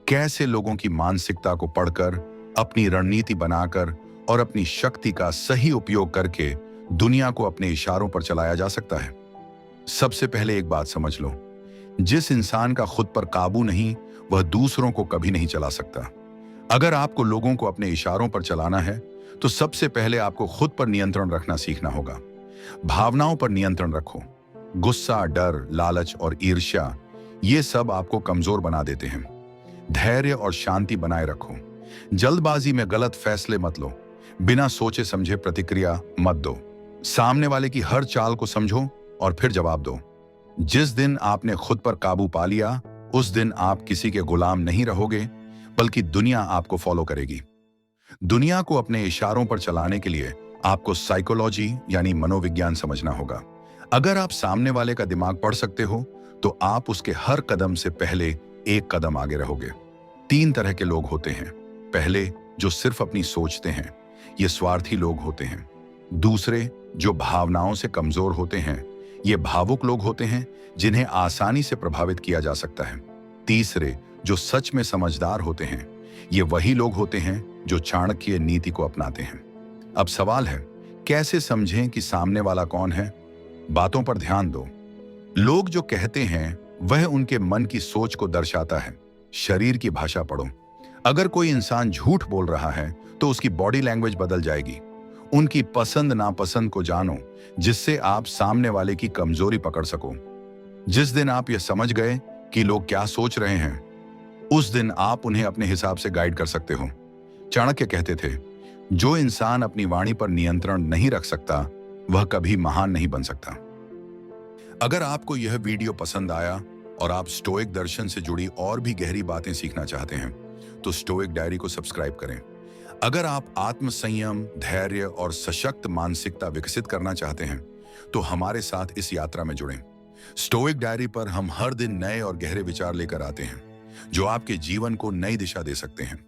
कैसे लोगों की मानसिकता को पढ़कर, अपनी रणनीति बनाकर और अपनी शक्ति का सही उपयोग करके दुनिया को अपने इशारों पर चलाया जा सकता है। सबसे पहले एक बात समझ लो, जिस इंसान का खुद पर काबू नहीं वह दूसरों को कभी नहीं चला सकता। अगर आपको लोगों को अपने इशारों पर चलाना है तो सबसे पहले आपको खुद पर नियंत्रण रखना सीखना होगा। भावनाओं पर नियंत्रण रखो। गुस्सा, डर, लालच और ईर्ष्या, ये सब आपको कमजोर बना देते हैं। धैर्य और शांति बनाए रखो। जल्दबाजी में गलत फैसले मत लो। बिना सोचे समझे प्रतिक्रिया मत दो। सामने वाले की हर चाल को समझो और फिर जवाब दो। जिस दिन आपने खुद पर काबू पा लिया, उस दिन आप किसी के गुलाम नहीं रहोगे, बल्कि दुनिया आपको फॉलो करेगी। दुनिया को अपने इशारों पर चलाने के लिए आपको साइकोलॉजी यानी मनोविज्ञान समझना होगा। अगर आप सामने वाले का दिमाग पढ़ सकते हो तो आप उसके हर कदम से पहले एक कदम आगे रहोगे। 3 तरह के लोग होते हैं। पहले, जो सिर्फ अपनी सोचते हैं, ये स्वार्थी लोग होते हैं। दूसरे, जो भावनाओं से कमजोर होते हैं, ये भावुक लोग होते हैं जिन्हें आसानी से प्रभावित किया जा सकता है। तीसरे, जो सच में समझदार होते हैं, ये वही लोग होते हैं जो चाणक्य नीति को अपनाते हैं। अब सवाल है, कैसे समझें कि सामने वाला कौन है? बातों पर ध्यान दो। लोग जो कहते हैं वह उनके मन की सोच को दर्शाता है। शरीर की भाषा पढ़ो। अगर कोई इंसान झूठ बोल रहा है तो उसकी बॉडी लैंग्वेज बदल जाएगी। उनकी पसंद नापसंद को जानो, जिससे आप सामने वाले की कमजोरी पकड़ सको। जिस दिन आप यह समझ गए कि लोग क्या सोच रहे हैं, उस दिन आप उन्हें अपने हिसाब से गाइड कर सकते हो। चाणक्य कहते थे, जो इंसान अपनी वाणी पर नियंत्रण नहीं रख सकता वह कभी महान नहीं बन सकता। अगर आपको यह वीडियो पसंद आया और आप स्टोइक दर्शन से जुड़ी और भी गहरी बातें सीखना चाहते हैं तो स्टोइक डायरी को सब्सक्राइब करें। अगर आप आत्मसंयम, धैर्य और सशक्त मानसिकता विकसित करना चाहते हैं तो हमारे साथ इस यात्रा में जुड़ें। स्टोइक डायरी पर हम हर दिन नए और गहरे विचार लेकर आते हैं जो आपके जीवन को नई दिशा दे सकते हैं।